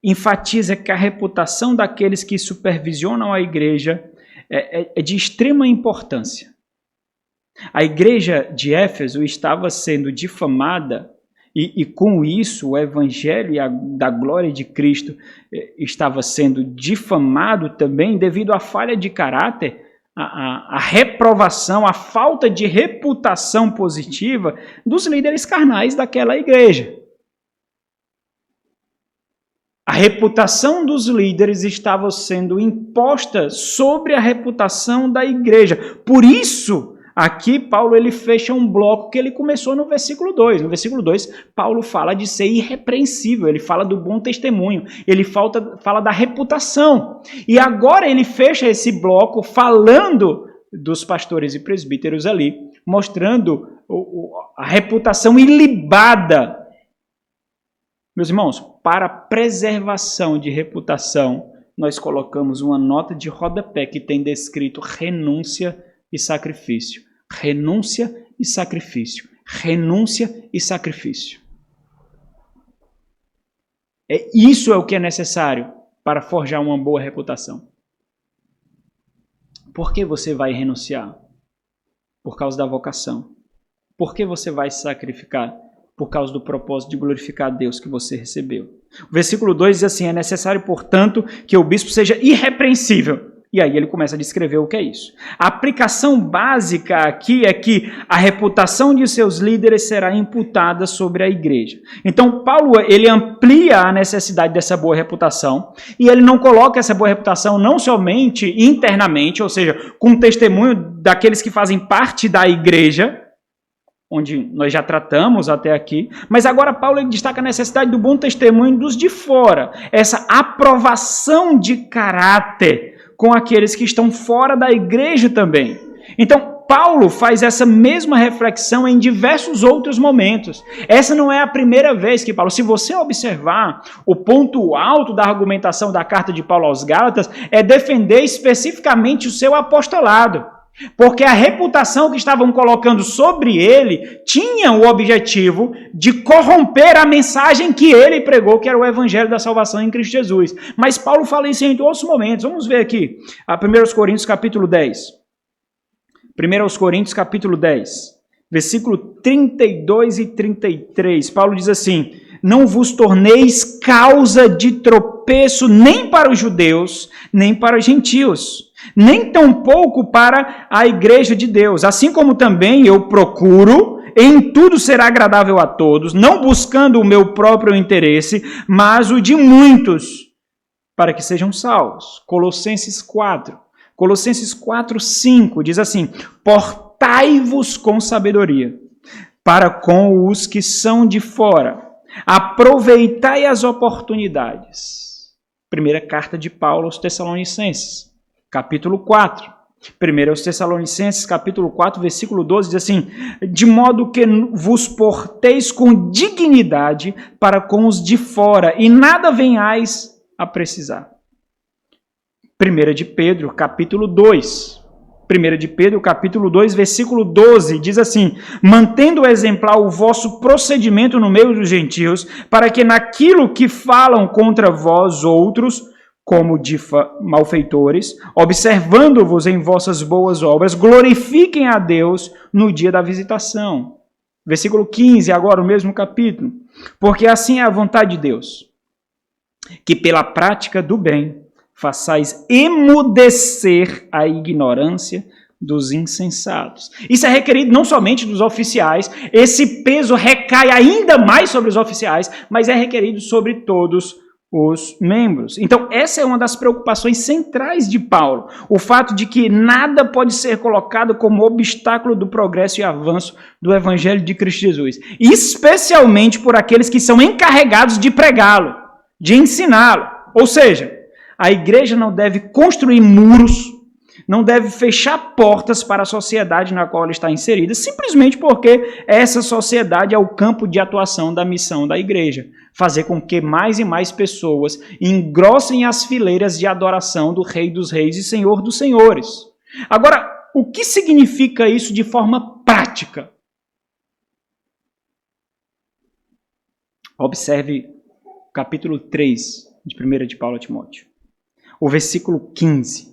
Speaker 1: enfatiza que a reputação daqueles que supervisionam a igreja é de extrema importância. A igreja de Éfeso estava sendo difamada e com isso o evangelho da glória de Cristo estava sendo difamado também devido à falha de caráter, a reprovação, a falta de reputação positiva dos líderes carnais daquela igreja. A reputação dos líderes estava sendo imposta sobre a reputação da igreja. Por isso, aqui Paulo ele fecha um bloco que ele começou no versículo 2. No versículo 2, Paulo fala de ser irrepreensível, ele fala do bom testemunho, ele fala da reputação. E agora ele fecha esse bloco falando dos pastores e presbíteros ali, mostrando a reputação ilibada. Meus irmãos, para preservação de reputação nós colocamos uma nota de rodapé que tem descrito renúncia e sacrifício. Renúncia e sacrifício. Renúncia e sacrifício. Isso é o que é necessário para forjar uma boa reputação. Por que você vai renunciar? Por causa da vocação. Por que você vai se sacrificar? Por causa do propósito de glorificar a Deus que você recebeu. O versículo 2 diz assim: é necessário, portanto, que o bispo seja irrepreensível. E aí ele começa a descrever o que é isso. A aplicação básica aqui é que a reputação de seus líderes será imputada sobre a igreja. Então Paulo, ele amplia a necessidade dessa boa reputação e ele não coloca essa boa reputação não somente internamente, ou seja, com testemunho daqueles que fazem parte da igreja, onde nós já tratamos até aqui, mas agora Paulo ele destaca a necessidade do bom testemunho dos de fora, essa aprovação de caráter com aqueles que estão fora da igreja também. Então, Paulo faz essa mesma reflexão em diversos outros momentos. Essa não é a primeira vez que Paulo, se você observar, o ponto alto da argumentação da carta de Paulo aos Gálatas é defender especificamente o seu apostolado. Porque a reputação que estavam colocando sobre ele tinha o objetivo de corromper a mensagem que ele pregou, que era o evangelho da salvação em Cristo Jesus. Mas Paulo fala isso em outros momentos. Vamos ver aqui, a 1 Coríntios capítulo 10. 1 Coríntios capítulo 10, versículo 32 e 33. Paulo diz assim: não vos torneis causa de tropeço nem para os judeus, nem para os gentios, nem tampouco para a igreja de Deus. Assim como também eu procuro em tudo ser agradável a todos, não buscando o meu próprio interesse, mas o de muitos, para que sejam salvos. Colossenses 4, 5, diz assim: portai-vos com sabedoria, para com os que são de fora, aproveitai as oportunidades. Primeira carta de Paulo aos Tessalonicenses, capítulo 4. 1 Tessalonicenses, capítulo 4, versículo 12, diz assim: de modo que vos porteis com dignidade para com os de fora, e nada venhais a precisar. 1 de Pedro, capítulo 2. 1 de Pedro, capítulo 2, versículo 12, diz assim: mantendo exemplar o vosso procedimento no meio dos gentios, para que naquilo que falam contra vós outros, como de malfeitores, observando-vos em vossas boas obras, glorifiquem a Deus no dia da visitação. Versículo 15, agora o mesmo capítulo. Porque assim é a vontade de Deus, que pela prática do bem façais emudecer a ignorância dos insensatos. Isso é requerido não somente dos oficiais, esse peso recai ainda mais sobre os oficiais, mas é requerido sobre todos os membros. Então, essa é uma das preocupações centrais de Paulo, o fato de que nada pode ser colocado como obstáculo do progresso e avanço do Evangelho de Cristo Jesus, especialmente por aqueles que são encarregados de pregá-lo, de ensiná-lo. Ou seja, a igreja não deve construir muros, não deve fechar portas para a sociedade na qual ela está inserida, simplesmente porque essa sociedade é o campo de atuação da missão da igreja. Fazer com que mais e mais pessoas engrossem as fileiras de adoração do Rei dos Reis e Senhor dos Senhores. Agora, o que significa isso de forma prática? Observe o capítulo 3 de 1 de Paulo a Timóteo. O versículo 15.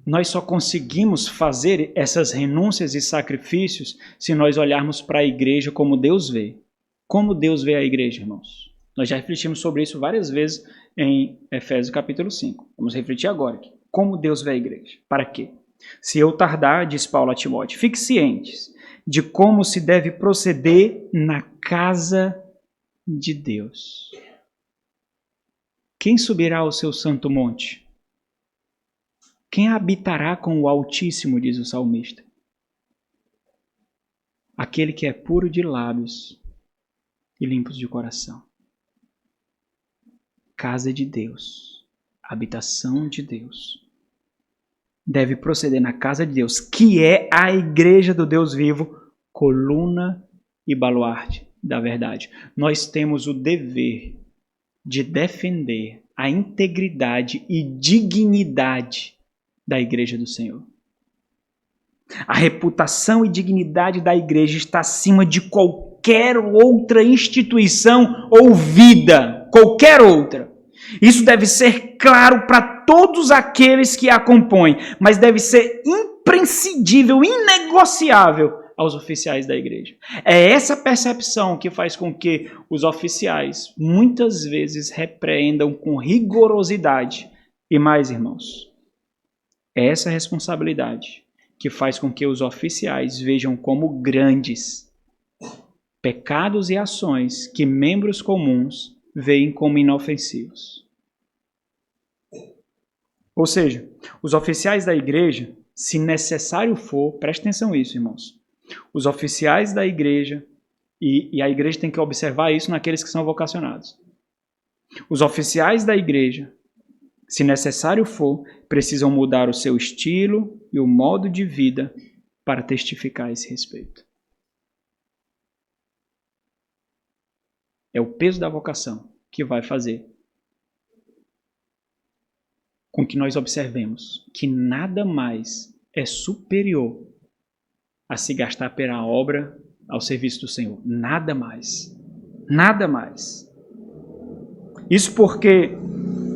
Speaker 1: Nós só conseguimos fazer essas renúncias e sacrifícios se nós olharmos para a igreja como Deus vê. Como Deus vê a igreja, irmãos? Nós já refletimos sobre isso várias vezes em Efésios capítulo 5. Vamos refletir agora aqui. Como Deus vê a igreja? Para quê? Se eu tardar, diz Paulo a Timóteo, fique cientes de como se deve proceder na casa de Deus. Quem subirá ao seu santo monte? Quem habitará com o Altíssimo, diz o salmista? Aquele que é puro de lábios e limpos de coração. Casa de Deus, habitação de Deus. Deve proceder na casa de Deus, que é a igreja do Deus vivo, coluna e baluarte da verdade. Nós temos o dever de defender a integridade e dignidade da igreja do Senhor. A reputação e dignidade da igreja está acima de qualquer outra instituição ou vida, qualquer outra. Isso deve ser claro para todos aqueles que a compõem, mas deve ser imprescindível, inegociável aos oficiais da igreja. É essa percepção que faz com que os oficiais muitas vezes repreendam com rigorosidade. E mais, irmãos, é essa responsabilidade que faz com que os oficiais vejam como grandes pecados e ações que membros comuns veem como inofensivos. Ou seja, os oficiais da igreja, se necessário for, preste atenção nisso, irmãos, os oficiais da igreja, e a igreja tem que observar isso naqueles que são vocacionados. Os oficiais da igreja, se necessário for, precisam mudar o seu estilo e o modo de vida para testificar a esse respeito. É o peso da vocação que vai fazer com que nós observemos que nada mais é superior a se gastar pela obra ao serviço do Senhor. Nada mais. Nada mais. Isso porque,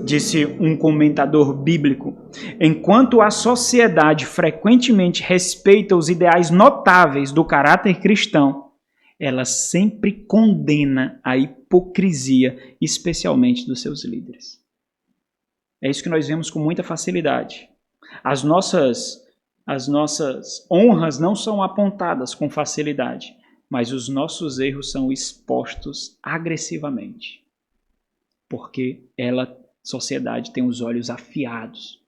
Speaker 1: disse um comentador bíblico, enquanto a sociedade frequentemente respeita os ideais notáveis do caráter cristão, ela sempre condena a hipocrisia, especialmente dos seus líderes. É isso que nós vemos com muita facilidade. As nossas honras não são apontadas com facilidade, mas os nossos erros são expostos agressivamente. Porque a sociedade tem os olhos afiados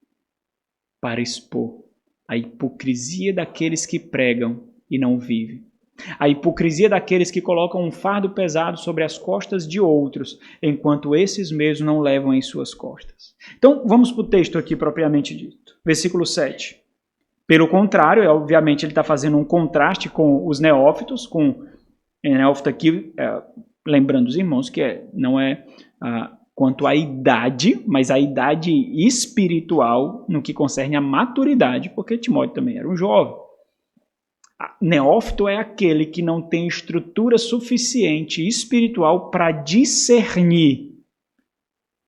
Speaker 1: para expor a hipocrisia daqueles que pregam e não vivem. A hipocrisia daqueles que colocam um fardo pesado sobre as costas de outros, enquanto esses mesmos não levam em suas costas. Então, vamos para o texto aqui propriamente dito. Versículo 7. Pelo contrário, obviamente ele está fazendo um contraste com os neófitos, com neófito aqui, lembrando os irmãos que não é quanto à idade, mas a idade espiritual no que concerne à maturidade, porque Timóteo também era um jovem. Neófito é aquele que não tem estrutura suficiente espiritual para discernir.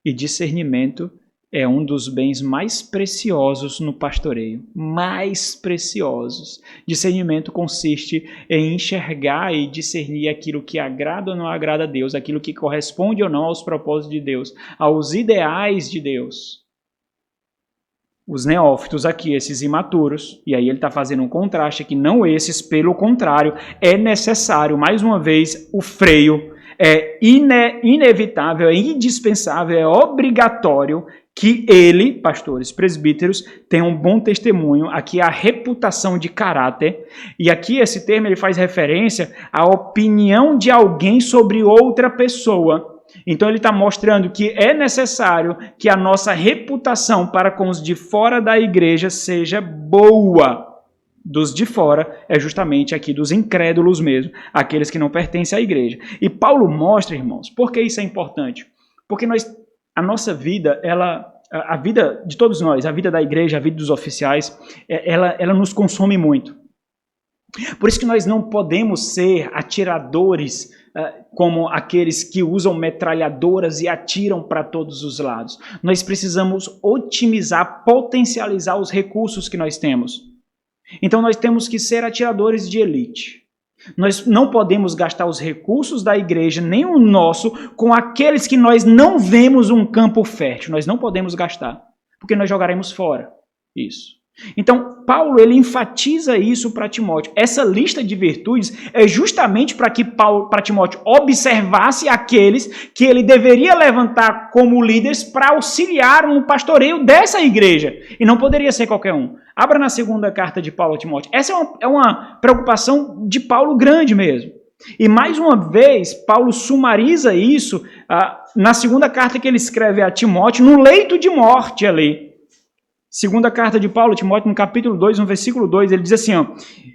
Speaker 1: E discernimento é um dos bens mais preciosos no pastoreio. Mais preciosos. Discernimento consiste em enxergar e discernir aquilo que agrada ou não agrada a Deus, aquilo que corresponde ou não aos propósitos de Deus, aos ideais de Deus. Os neófitos aqui, esses imaturos, e aí ele está fazendo um contraste aqui, não esses, pelo contrário, é necessário, mais uma vez, o freio, é inevitável, é indispensável, é obrigatório que ele, pastores, presbíteros, tenham um bom testemunho, aqui a reputação de caráter, e aqui esse termo ele faz referência à opinião de alguém sobre outra pessoa. Então ele está mostrando que é necessário que a nossa reputação para com os de fora da igreja seja boa. Dos de fora é justamente aqui dos incrédulos mesmo, aqueles que não pertencem à igreja. E Paulo mostra, irmãos, por que isso é importante? Porque a nossa vida, a vida de todos nós, a vida da igreja, a vida dos oficiais, ela nos consome muito. Por isso que nós não podemos ser atiradores como aqueles que usam metralhadoras e atiram para todos os lados. Nós precisamos otimizar, potencializar os recursos que nós temos. Então nós temos que ser atiradores de elite. Nós não podemos gastar os recursos da igreja, nem o nosso, com aqueles que nós não vemos um campo fértil. Nós não podemos gastar, porque nós jogaremos fora isso. Então, Paulo ele enfatiza isso para Timóteo. Essa lista de virtudes é justamente para que para Timóteo observasse aqueles que ele deveria levantar como líderes para auxiliar no pastoreio dessa igreja. E não poderia ser qualquer um. Abra na segunda carta de Paulo a Timóteo. Essa é uma preocupação de Paulo grande mesmo. E mais uma vez, Paulo sumariza isso na segunda carta que ele escreve a Timóteo, no leito de morte ali. Segunda carta de Paulo a Timóteo, no capítulo 2, no versículo 2, ele diz assim, ó,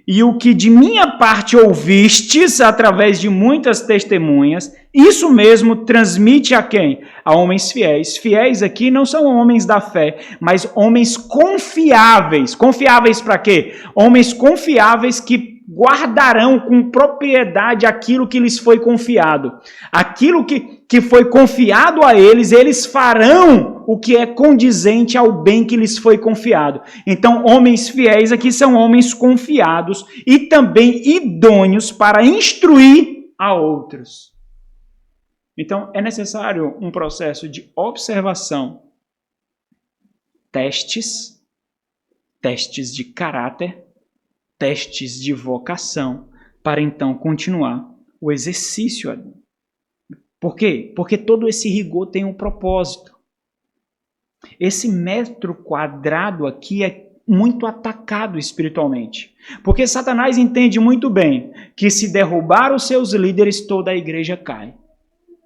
Speaker 1: e o que de minha parte ouvistes através de muitas testemunhas, isso mesmo transmite a quem? A homens fiéis. Fiéis aqui não são homens da fé, mas homens confiáveis. Confiáveis para quê? Homens confiáveis que guardarão com propriedade aquilo que lhes foi confiado. Aquilo que foi confiado a eles, eles farão o que é condizente ao bem que lhes foi confiado. Então, homens fiéis aqui são homens confiados e também idôneos para instruir a outros. Então, é necessário um processo de observação, testes de caráter, testes de vocação, para então continuar o exercício ali. Por quê? Porque todo esse rigor tem um propósito. Esse metro quadrado aqui é muito atacado espiritualmente. Porque Satanás entende muito bem que se derrubar os seus líderes, toda a igreja cai.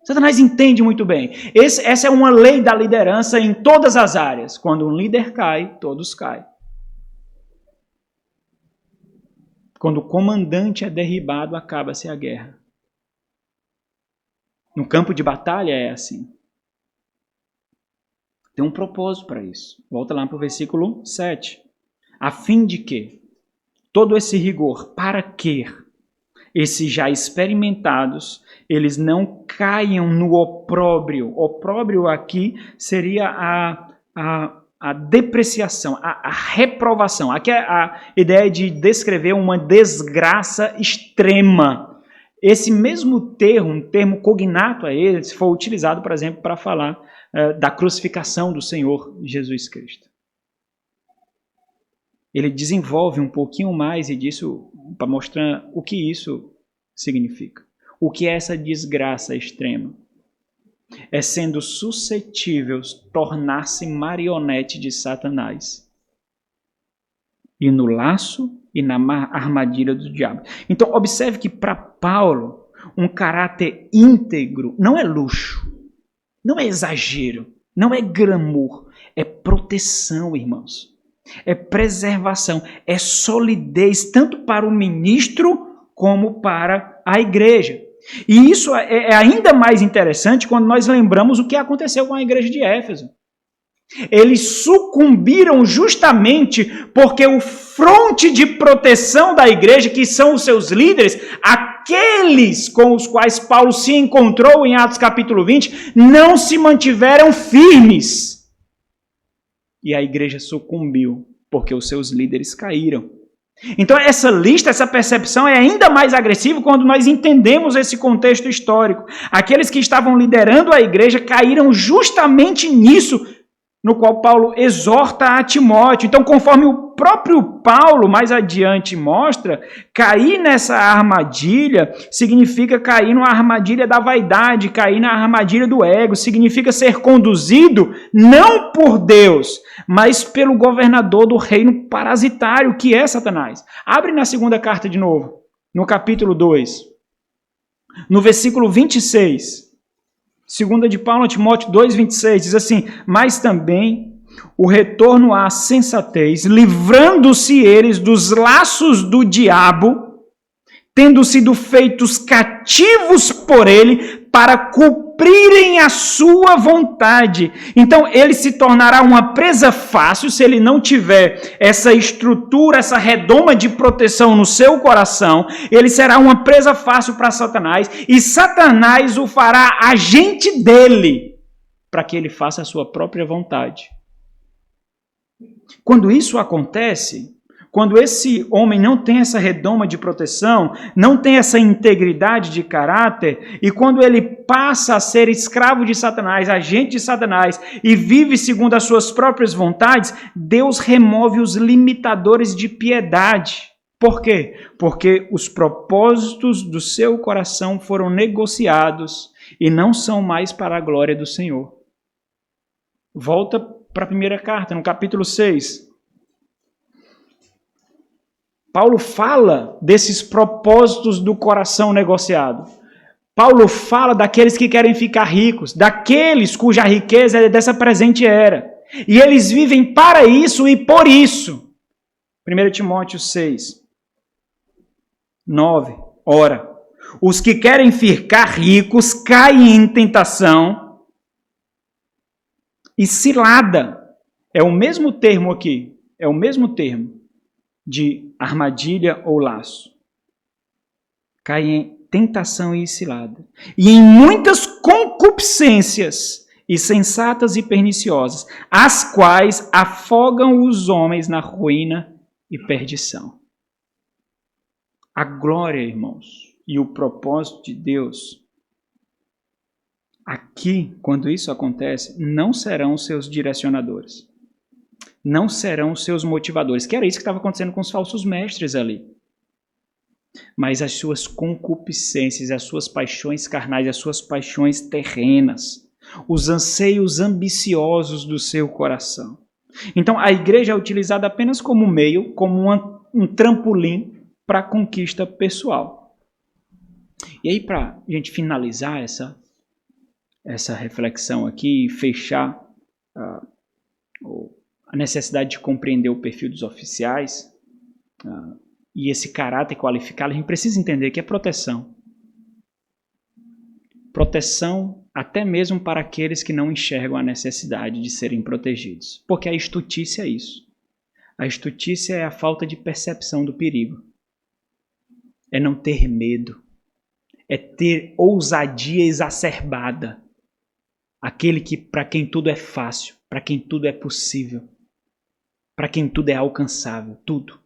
Speaker 1: Satanás entende muito bem. Essa é uma lei da liderança em todas as áreas. Quando um líder cai, todos caem. Quando o comandante é derribado, acaba-se a guerra. No campo de batalha é assim. Tem um propósito para isso. Volta lá para o versículo 7. A fim de que todo esse rigor, para que esses já experimentados, eles não caiam no opróbrio. Opróbrio aqui seria a depreciação, a reprovação. Aqui é a ideia de descrever uma desgraça extrema. Esse mesmo termo, um termo cognato a ele, se for utilizado, por exemplo, para falar da crucificação do Senhor Jesus Cristo. Ele desenvolve um pouquinho mais e disso para mostrar o que isso significa. O que é essa desgraça extrema? É sendo suscetíveis tornar-se marionete de Satanás. E no laço e na armadilha do diabo. Então, observe que para Paulo, um caráter íntegro não é luxo, não é exagero, não é glamour, é proteção, irmãos. É preservação, é solidez, tanto para o ministro como para a igreja. E isso é ainda mais interessante quando nós lembramos o que aconteceu com a igreja de Éfeso. Eles sucumbiram justamente porque o fronte de proteção da igreja, que são os seus líderes, aqueles com os quais Paulo se encontrou em Atos capítulo 20, não se mantiveram firmes. E a igreja sucumbiu porque os seus líderes caíram. Então essa lista, essa percepção é ainda mais agressiva quando nós entendemos esse contexto histórico. Aqueles que estavam liderando a igreja caíram justamente nisso, no qual Paulo exorta a Timóteo. Então, conforme o próprio Paulo mais adiante mostra, cair nessa armadilha significa cair numa armadilha da vaidade, cair na armadilha do ego, significa ser conduzido não por Deus, mas pelo governador do reino parasitário, que é Satanás. Abre na segunda carta de novo, no capítulo 2, no versículo 26. Segunda de Paulo a Timóteo 2,26, diz assim, mas também o retorno à sensatez, livrando-se eles dos laços do diabo, tendo sido feitos cativos por ele, para cumprirem a sua vontade. Então, ele se tornará uma presa fácil se ele não tiver essa estrutura, essa redoma de proteção no seu coração. Ele será uma presa fácil para Satanás e Satanás o fará agente dele para que ele faça a sua própria vontade. Quando isso acontece, quando esse homem não tem essa redoma de proteção, não tem essa integridade de caráter, e quando ele passa a ser escravo de Satanás, agente de Satanás, e vive segundo as suas próprias vontades, Deus remove os limitadores de piedade. Por quê? Porque os propósitos do seu coração foram negociados e não são mais para a glória do Senhor. Volta para a primeira carta, no capítulo 6. Paulo fala desses propósitos do coração negociado. Paulo fala daqueles que querem ficar ricos, daqueles cuja riqueza é dessa presente era. E eles vivem para isso e por isso. 1 Timóteo 6, 9. Ora, os que querem ficar ricos caem em tentação e cilada. É o mesmo termo aqui. É o mesmo termo de armadilha ou laço. Caem em tentação e cilada. E em muitas concupiscências insensatas e perniciosas, as quais afogam os homens na ruína e perdição. A glória, irmãos, e o propósito de Deus, aqui, quando isso acontece, não serão os seus direcionadores. Não serão os seus motivadores, que era isso que estava acontecendo com os falsos mestres ali. Mas as suas concupiscências, as suas paixões carnais, as suas paixões terrenas, os anseios ambiciosos do seu coração. Então, a igreja é utilizada apenas como meio, como um trampolim para a conquista pessoal. E aí, para a gente finalizar essa reflexão aqui e fechar a necessidade de compreender o perfil dos oficiais e esse caráter qualificado, a gente precisa entender que é proteção. Proteção até mesmo para aqueles que não enxergam a necessidade de serem protegidos. Porque a estutícia é isso. A estutícia é a falta de percepção do perigo. É não ter medo. É ter ousadia exacerbada. Aquele que para quem tudo é fácil, para quem tudo é possível, para quem tudo é alcançável, tudo.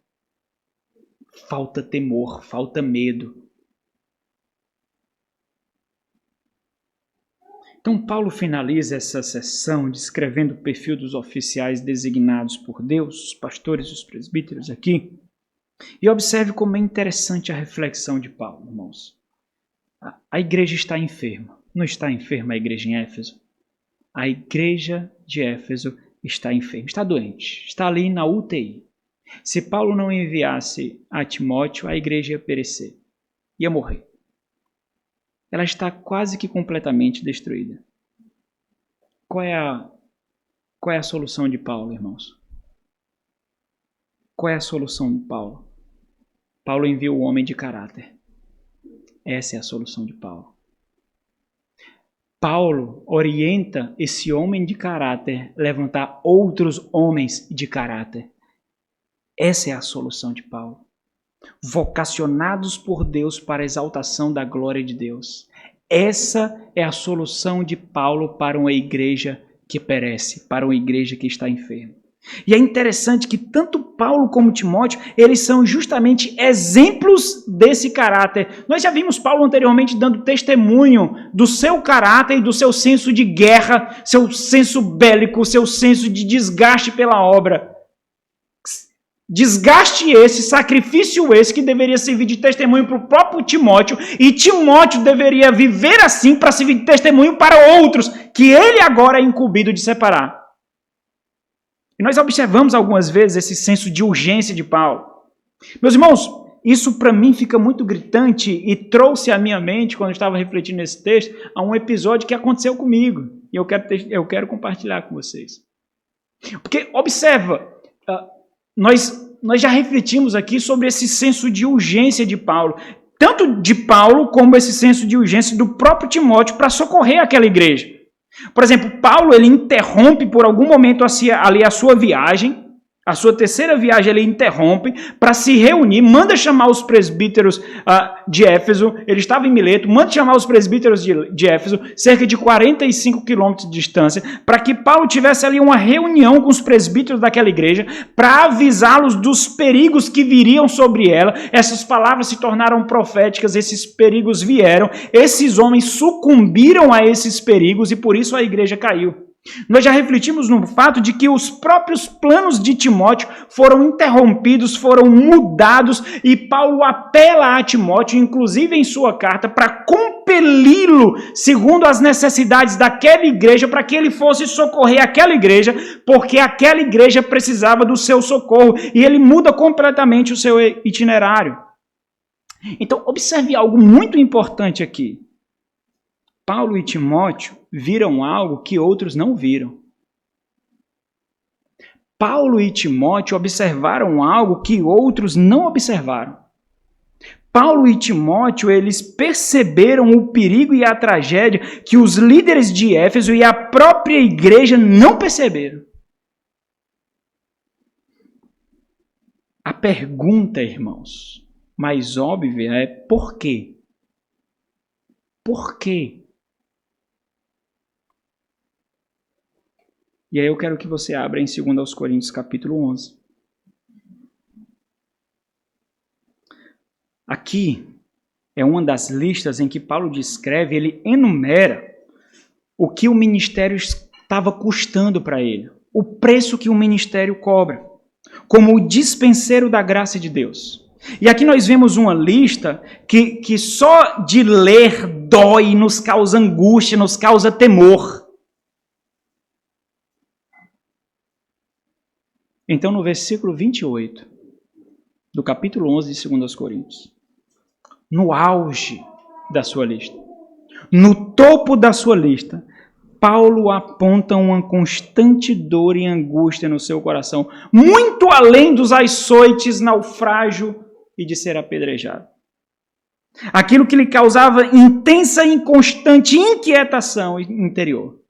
Speaker 1: Falta temor, falta medo. Então Paulo finaliza essa sessão descrevendo o perfil dos oficiais designados por Deus, os pastores e os presbíteros aqui. E observe como é interessante a reflexão de Paulo, irmãos. A igreja está enferma. Não está enferma a igreja em Éfeso? A igreja de Éfeso está enferma, está doente, está ali na UTI. Se Paulo não enviasse a Timóteo, a igreja ia perecer, ia morrer. Ela está quase que completamente destruída. Qual é a solução de Paulo, irmãos? Qual é a solução de Paulo? Paulo envia o homem de caráter. Essa é a solução de Paulo. Paulo orienta esse homem de caráter a levantar outros homens de caráter. Essa é a solução de Paulo. Vocacionados por Deus para a exaltação da glória de Deus. Essa é a solução de Paulo para uma igreja que perece, para uma igreja que está enferma. E é interessante que tanto Paulo como Timóteo, eles são justamente exemplos desse caráter. Nós já vimos Paulo anteriormente dando testemunho do seu caráter e do seu senso de guerra, seu senso bélico, seu senso de desgaste pela obra. Desgaste esse, sacrifício esse, que deveria servir de testemunho para o próprio Timóteo, e Timóteo deveria viver assim para servir de testemunho para outros, que ele agora é incumbido de separar. E nós observamos algumas vezes esse senso de urgência de Paulo. Meus irmãos, isso para mim fica muito gritante e trouxe à minha mente, quando eu estava refletindo nesse texto, a um episódio que aconteceu comigo. E eu quero compartilhar com vocês. Porque, observa, nós já refletimos aqui sobre esse senso de urgência de Paulo. Tanto de Paulo como esse senso de urgência do próprio Timóteo para socorrer aquela igreja. Por exemplo, Paulo ele interrompe por algum momento ali a sua viagem, a sua terceira viagem ele interrompe para se reunir, manda chamar os presbíteros de Éfeso, ele estava em Mileto, manda chamar os presbíteros de Éfeso, cerca de 45 quilômetros de distância, para que Paulo tivesse ali uma reunião com os presbíteros daquela igreja, para avisá-los dos perigos que viriam sobre ela. Essas palavras se tornaram proféticas, esses perigos vieram, esses homens sucumbiram a esses perigos e por isso a igreja caiu. Nós já refletimos no fato de que os próprios planos de Timóteo foram interrompidos, foram mudados, e Paulo apela a Timóteo, inclusive em sua carta, para compeli-lo, segundo as necessidades daquela igreja, para que ele fosse socorrer aquela igreja, porque aquela igreja precisava do seu socorro, e ele muda completamente o seu itinerário. Então, observe algo muito importante aqui. Paulo e Timóteo viram algo que outros não viram. Paulo e Timóteo observaram algo que outros não observaram. Paulo e Timóteo, eles perceberam o perigo e a tragédia que os líderes de Éfeso e a própria igreja não perceberam. A pergunta, irmãos, mais óbvia é por quê? Por quê? E aí eu quero que você abra em 2 Coríntios capítulo 11. Aqui é uma das listas em que Paulo descreve, ele enumera o que o ministério estava custando para ele, o preço que o ministério cobra, como o dispenseiro da graça de Deus. E aqui nós vemos uma lista que só de ler dói, nos causa angústia, nos causa temor. Então, no versículo 28 do capítulo 11 de 2 Coríntios, no auge da sua lista, no topo da sua lista, Paulo aponta uma constante dor e angústia no seu coração, muito além dos açoites, naufrágio e de ser apedrejado. Aquilo que lhe causava intensa e constante inquietação interior,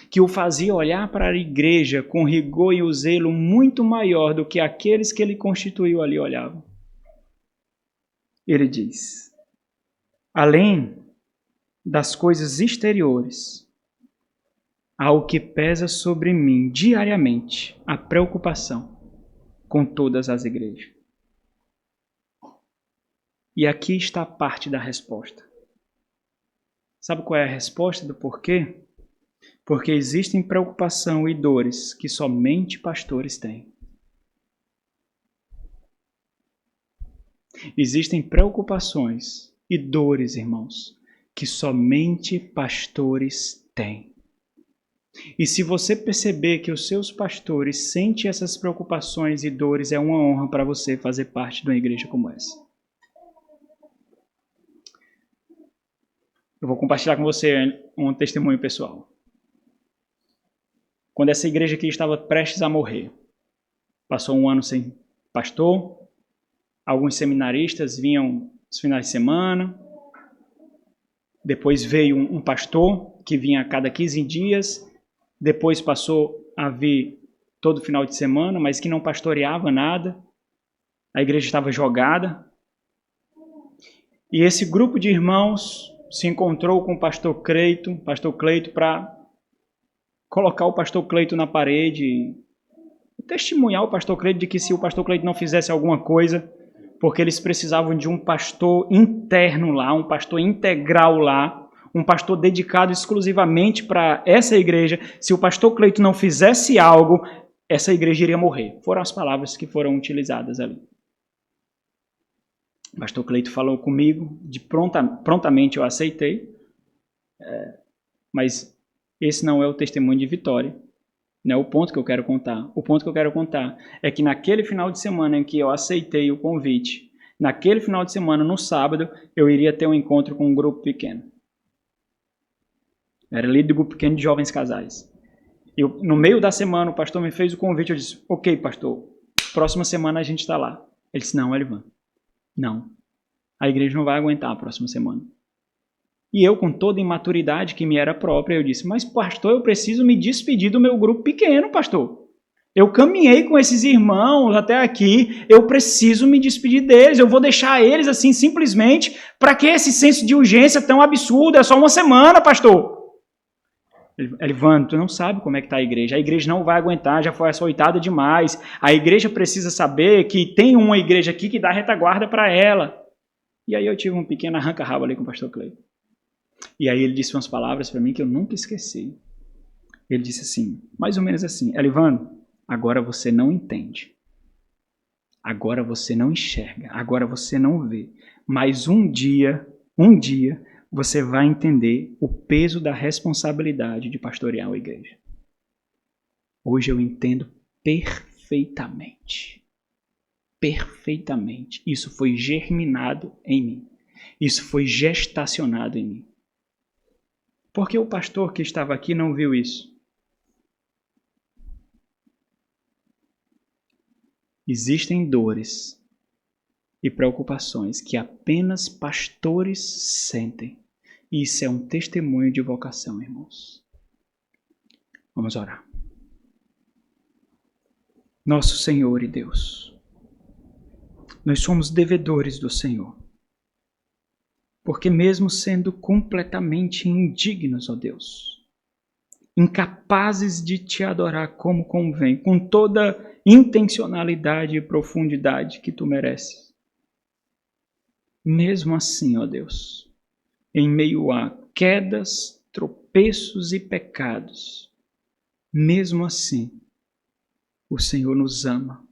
Speaker 1: que o fazia olhar para a igreja com rigor e o zelo muito maior do que aqueles que ele constituiu ali olhavam. Ele diz, além das coisas exteriores, há o que pesa sobre mim diariamente, a preocupação com todas as igrejas. E aqui está parte da resposta. Sabe qual é a resposta do porquê? Porque existem preocupação e dores que somente pastores têm. Existem preocupações e dores, irmãos, que somente pastores têm. E se você perceber que os seus pastores sentem essas preocupações e dores, é uma honra para você fazer parte de uma igreja como essa. Eu vou compartilhar com você um testemunho pessoal. Quando essa igreja aqui estava prestes a morrer, passou um ano sem pastor, alguns seminaristas vinham nos finais de semana, depois veio um pastor que vinha a cada 15 dias, depois passou a vir todo final de semana, mas que não pastoreava nada, a igreja estava jogada, e esse grupo de irmãos se encontrou com o pastor Cleito para colocar o pastor Cleito na parede e testemunhar o pastor Cleito de que se o pastor Cleito não fizesse alguma coisa, porque eles precisavam de um pastor interno lá, um pastor integral lá, um pastor dedicado exclusivamente para essa igreja. Se o pastor Cleito não fizesse algo, essa igreja iria morrer. Foram as palavras que foram utilizadas ali. O pastor Cleito falou comigo, prontamente eu aceitei, mas esse não é o testemunho de vitória, não é o ponto que eu quero contar. O ponto que eu quero contar é que naquele final de semana em que eu aceitei o convite, naquele final de semana, no sábado, eu iria ter um encontro com um grupo pequeno. Era líder do grupo pequeno de jovens casais. No meio da semana, o pastor me fez o convite, eu disse, ok, pastor, próxima semana a gente está lá. Ele disse, não, Elivan, não. A igreja não vai aguentar a próxima semana. E eu, com toda a imaturidade que me era própria, eu disse, mas pastor, eu preciso me despedir do meu grupo pequeno, pastor. Eu caminhei com esses irmãos até aqui, eu preciso me despedir deles, eu vou deixar eles assim simplesmente, para que esse senso de urgência tão absurdo, é só uma semana, pastor. Elivan, tu não sabe como é que está a igreja não vai aguentar, já foi açoitada demais, a igreja precisa saber que tem uma igreja aqui que dá retaguarda para ela. E aí eu tive um pequeno arranca-rabo ali com o pastor Clay. E aí ele disse umas palavras para mim que eu nunca esqueci. Ele disse assim, mais ou menos assim, Elivan, agora você não entende, agora você não enxerga, agora você não vê, mas um dia, você vai entender o peso da responsabilidade de pastorear uma igreja. Hoje eu entendo perfeitamente. Perfeitamente. Isso foi germinado em mim. Isso foi gestacionado em mim. Porque o pastor que estava aqui não viu isso. Existem dores e preocupações que apenas pastores sentem. E isso é um testemunho de vocação, irmãos. Vamos orar. Nosso Senhor e Deus, nós somos devedores do Senhor. Porque mesmo sendo completamente indignos, ó Deus, incapazes de te adorar como convém, com toda intencionalidade e profundidade que tu mereces, mesmo assim, ó Deus, em meio a quedas, tropeços e pecados, mesmo assim, o Senhor nos ama,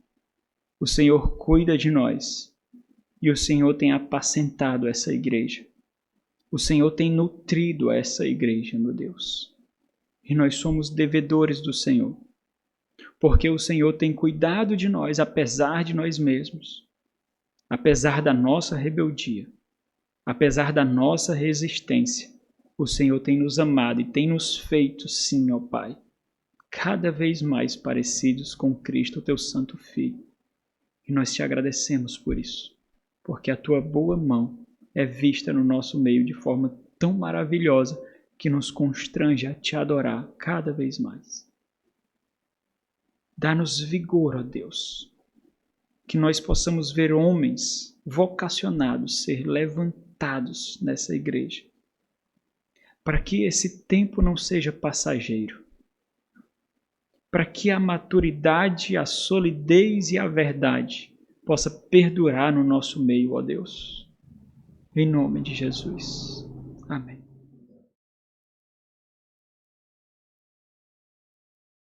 Speaker 1: o Senhor cuida de nós e o Senhor tem apacentado essa igreja. O Senhor tem nutrido essa igreja, meu Deus. E nós somos devedores do Senhor, porque o Senhor tem cuidado de nós apesar de nós mesmos, apesar da nossa rebeldia, apesar da nossa resistência. O Senhor tem nos amado e tem nos feito, sim, ó Pai, cada vez mais parecidos com Cristo, teu Santo Filho. E nós te agradecemos por isso, porque a tua boa mão é vista no nosso meio de forma tão maravilhosa que nos constrange a te adorar cada vez mais. Dá-nos vigor, ó Deus, que nós possamos ver homens vocacionados ser levantados nessa igreja, para que esse tempo não seja passageiro, para que a maturidade, a solidez e a verdade possa perdurar no nosso meio, ó Deus. Em nome de Jesus. Amém.